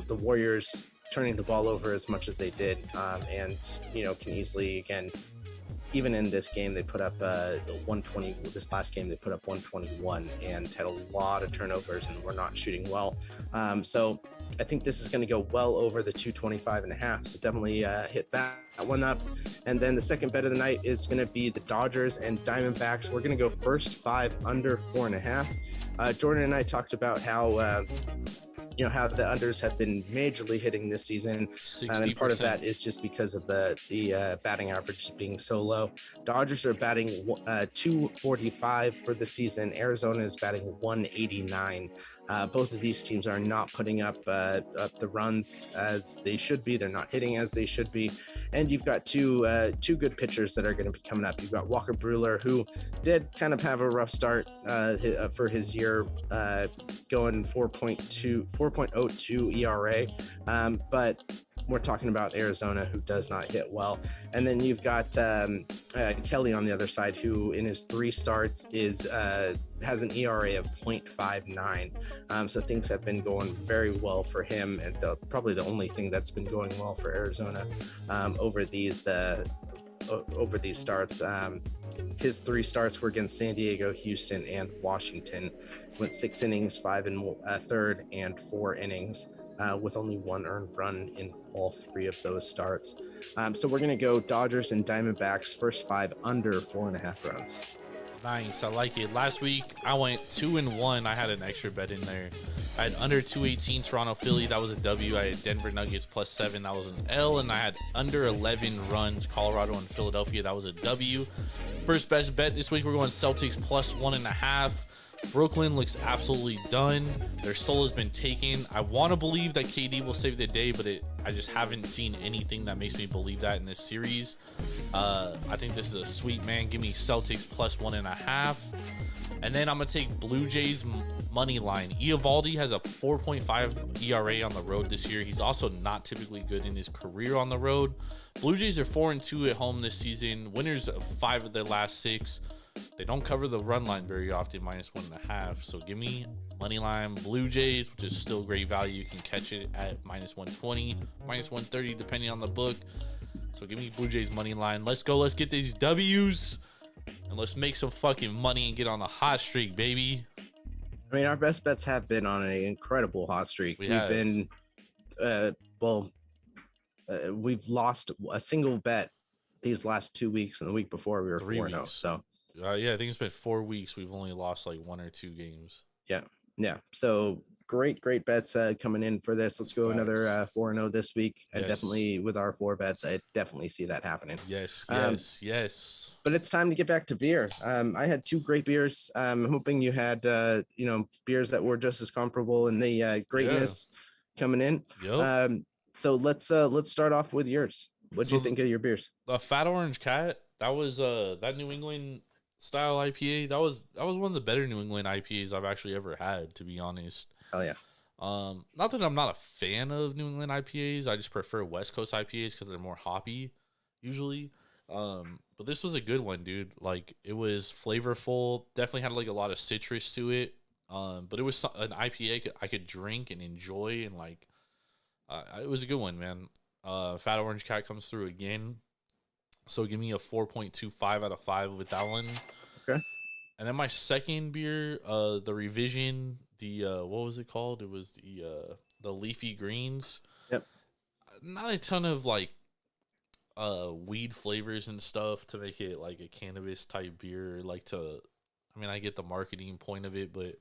Warriors turning the ball over as much as they did, and can easily, again, even in this game they put up 120. This last game they put up 121 and had a lot of turnovers and were not shooting well. So I think this is going to go well over the 225.5. So definitely hit that one up. And then the second bet of the night is going to be the Dodgers and Diamondbacks. We're going to go first 5 under 4.5. Jordan and I talked about how how the unders have been majorly hitting this season. And part of that is just because of the batting average being so low. Dodgers are batting 245 for the season. Arizona is batting 189. Both of these teams are not putting up the runs as they should be. They're not hitting as they should be. And you've got two good pitchers that are going to be coming up. You've got Walker Buehler, who did kind of have a rough start for his year, going 4.02 ERA. But we're talking about Arizona, who does not hit well. And then you've got Kelly on the other side, who in his 3 starts has an ERA of 0.59. So things have been going very well for him, and probably the only thing that's been going well for Arizona over these starts. His 3 starts were against San Diego, Houston, and Washington. Went 6 innings, 5 1/3, and 4 innings. With only 1 earned run in all 3 of those starts. So we're going to go Dodgers and Diamondbacks first 5 under 4.5 runs. Nice. I like it. Last week, I went 2-1. I had an extra bet in there. I had under 218 Toronto Philly. That was a W. I had Denver Nuggets +7. That was an L. And I had under 11 runs Colorado and Philadelphia. That was a W. First best bet this week, we're going Celtics +1.5. Brooklyn looks absolutely done. Their soul has been taken. I want to believe that KD will save the day, but I just haven't seen anything that makes me believe that in this series. I think this is a sweet, man. Give me Celtics +1.5. And then I'm going to take Blue Jays money line. Eovaldi has a 4.5 ERA on the road this year. He's also not typically good in his career on the road. Blue Jays are 4-2 at home this season. Winners of 5 of their last 6. They don't cover the run line very often, -1.5. So give me money line Blue Jays, which is still great value. You can catch it at -120, -130, depending on the book. So give me Blue Jays money line. Let's go. Let's get these W's, and let's make some fucking money and get on the hot streak, baby. I mean, our best bets have been on an incredible hot streak. We've been, we've lost a single bet these last 2 weeks, and the week before we were 4-0. So. Yeah, I think it's been 4 weeks. We've only lost like 1 or 2 games. Yeah. So great bets coming in for this. Let's go another 4-0 this week. Yes. I definitely, with our 4 bets, I definitely see that happening. Yes. But it's time to get back to beer. I had 2 great beers. I'm hoping you had beers that were just as comparable in the greatness coming in. Yep. So let's start off with yours. What do you think of your beers? The Fat Orange Cat. That was that New England style IPA. That was one of the better New England IPAs I've actually ever had, to be honest. Oh yeah. Not that I'm not a fan of New England IPAs. I just prefer West Coast IPAs because they're more hoppy usually. But this was a good one, dude. Like, it was flavorful. Definitely had like a lot of citrus to it. But it was an IPA I could drink and enjoy, and like, it was a good one, man. Fat Orange Cat comes through again. So give me a 4.25 out of 5 with that one. Okay. And then my second beer, the Revision, what was it called? It was the Leafy Greens. Yep. Not a ton of like weed flavors and stuff to make it like a cannabis type beer. I get the marketing point of it, but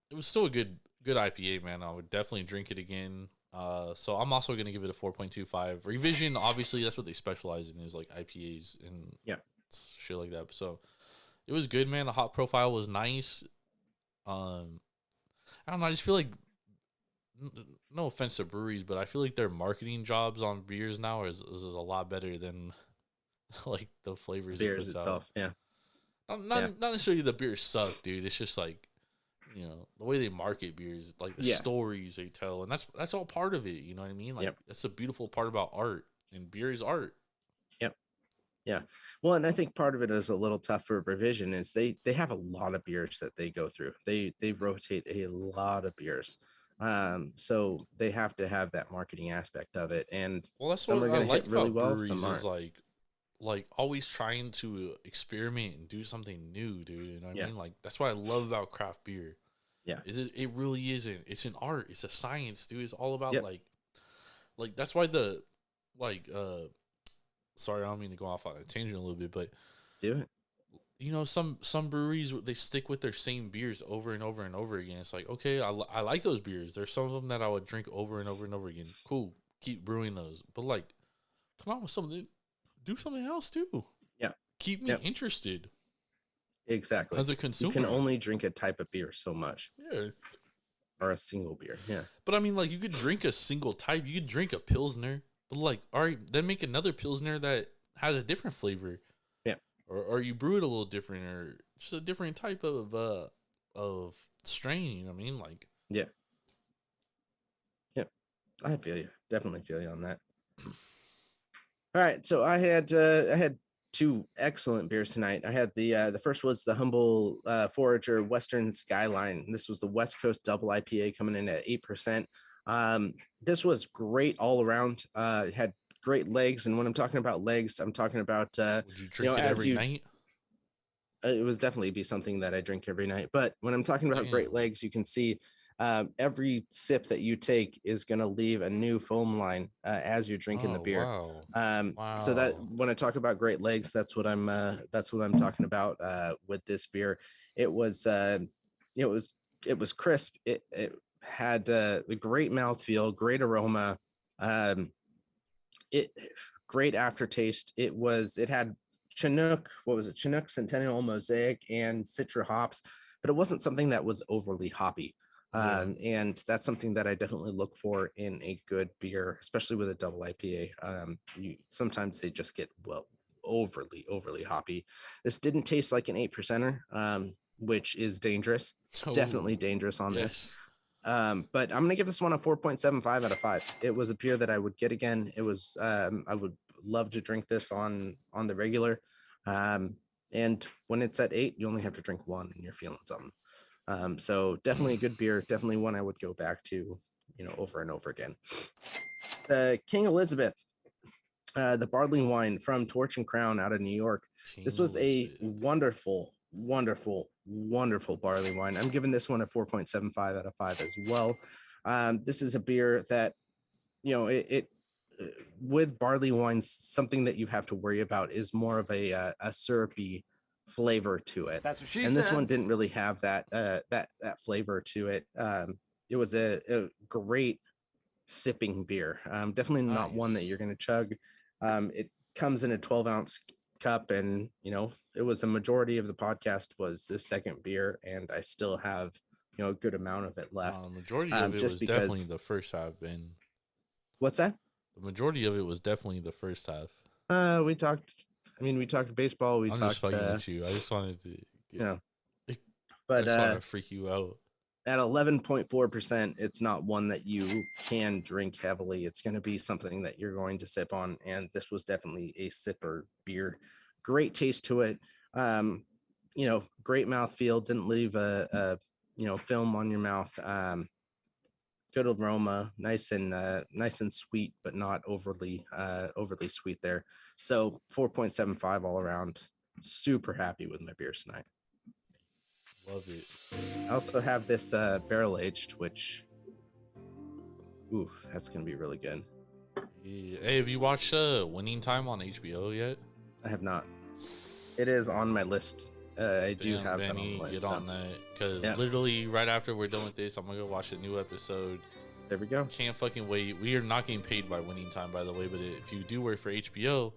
it was still a good IPA, man. I would definitely drink it again. So I'm also going to give it a 4.25. Revision, obviously, that's what they specialize in, is like IPAs and shit like that. So it was good, man. The hop profile was nice. I don't know. I just feel like, no offense to breweries, but I feel like their marketing jobs on beers now is a lot better than like the flavors beers itself. Out. Yeah. Not necessarily the beers suck, dude. It's just like, the way they market beers, like the stories they tell, and that's all part of it. You know what I mean? Like, that's a beautiful part about art, and beer is art. Yep. Yeah. Well, and I think part of it is a little tough for Revision is they have a lot of beers that they go through. They rotate a lot of beers. So they have to have that marketing aspect of it. And that's some what are going to like hit really well. Breweries Some aren't. Is like always trying to experiment and do something new, dude. You know what I mean? Like, that's what I love about craft beer. Yeah. It really isn't. It's an art. It's a science, dude. It's all about like that's why sorry, I don't mean to go off on a tangent a little bit, but do it. you know, some breweries, they stick with their same beers over and over and over again. It's like, okay, I like those beers. There's some of them that I would drink over and over and over again. Cool, keep brewing those. But like, come out with something, do something else too. Yeah, keep me interested. Exactly. As a consumer, you can only drink a type of beer so much. Yeah. Or a single beer. Yeah. But I mean, like, you could drink a single type. You could drink a Pilsner, but like, all right, then make another Pilsner that has a different flavor. Yeah. Or you brew it a little different, or just a different type of strain. You know what I mean? Like, yeah. I feel you. Definitely feel you on that. All right. So I had two excellent beers tonight. I had the first was the Humble Forager Western Skyline. This was the West Coast Double IPA coming in at 8%. This was great all around. It had great legs, and when I'm talking about legs, I'm talking about would you drink it every night? It was definitely be something that I drink every night. But when I'm talking about great legs, you can see every sip that you take is going to leave a new foam line as you're drinking the beer. Wow. So that when I talk about great legs, that's what I'm talking about with this beer. It was crisp. It had a great mouthfeel, great aroma, great aftertaste. It had Chinook, Chinook, Centennial, Mosaic, and Citra hops, but it wasn't something that was overly hoppy. And that's something that I definitely look for in a good beer, especially with a double IPA. Sometimes they just get overly hoppy. This didn't taste like an 8%er, which is dangerous. Definitely dangerous on this. But I'm gonna give this one a 4.75 out of 5. It was a beer that I would get again. It was I would love to drink this on the regular. And when it's at 8, you only have to drink one and you're feeling something. So definitely a good beer, definitely one I would go back to, over and over again. The King Elizabeth, the barley wine from Torch and Crown out of New York. This was a wonderful barley wine. I'm giving this one a 4.75 out of 5 as well. This is a beer that, with barley wines, something that you have to worry about is more of a syrupy flavor to it. That's what she and said. This one didn't really have that flavor to it. It was a great sipping beer. Definitely not one that you're going to chug. It comes in a 12-ounce cup, and it was a majority of the podcast was the second beer, and I still have a good amount of it left. The majority of it was definitely the first half. And what's that? The majority of it was definitely the first half. We talked baseball. I'm just fucking with you. I just wanted to, but I just wanted to freak you out. At 11.4%, it's not one that you can drink heavily. It's going to be something that you're going to sip on, and this was definitely a sipper beer. Great taste to it. Great mouthfeel. Didn't leave a film on your mouth. Good aroma, nice and sweet, but not overly sweet there. So 4.75 all around. Super happy with my beers tonight. Love it. I also have this barrel aged, which, that's gonna be really good. Yeah. Hey, have you watched Winning Time on HBO yet? I have not. It is on my list. I do have that on Benny, my list. Get on that, because literally right after we're done with this, I'm gonna go watch a new episode. There we go. Can't fucking wait. We are not getting paid by Winning Time, by the way, but if you do work for HBO,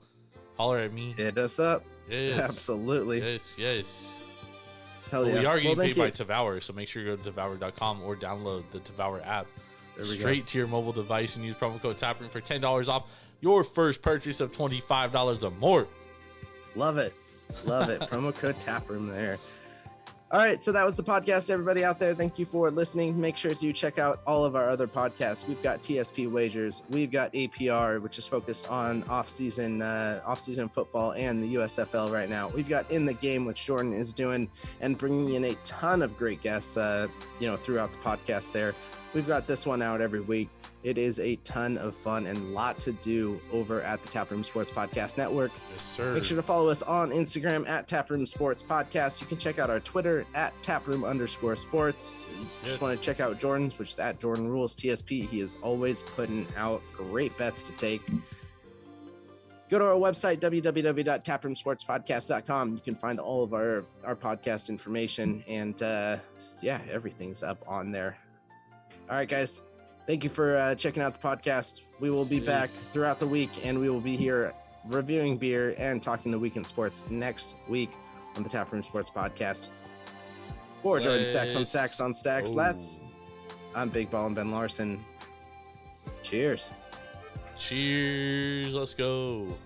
holler at me. Hit us up. Yes. Absolutely. Yes. Hell yeah. We are getting paid by Devour, so make sure you go to Devour.com or download the Devour app straight to your mobile device and use promo code Taproom for $10 off your first purchase of $25 or more. Love it. Promo code Taproom there. All right, so that was the podcast, everybody out there. Thank you for listening. Make sure to check out all of our other podcasts. We've got TSP Wagers. We've got APR, which is focused on off-season football and the USFL right now. We've got In the Game, which Jordan is doing and bringing in a ton of great guests, throughout the podcast there. We've got this one out every week. It is a ton of fun and lot to do over at the Taproom Sports Podcast Network. Yes, sir. Make sure to follow us on Instagram at Taproom Sports Podcast. You can check out our Twitter at Taproom_sports. Just want to check out Jordan's, which is at Jordan Rules TSP. He is always putting out great bets to take. Go to our website, www.taproomsportspodcast.com. You can find all of our podcast information, and everything's up on there. All right, guys. Thank you for checking out the podcast. We will be back throughout the week, and we will be here reviewing beer and talking the weekend sports next week on the Taproom Sports Podcast. For Jordan Stacks on Stacks on Stacks, I'm Big Ball and Ben Larson. Cheers. Cheers. Let's go.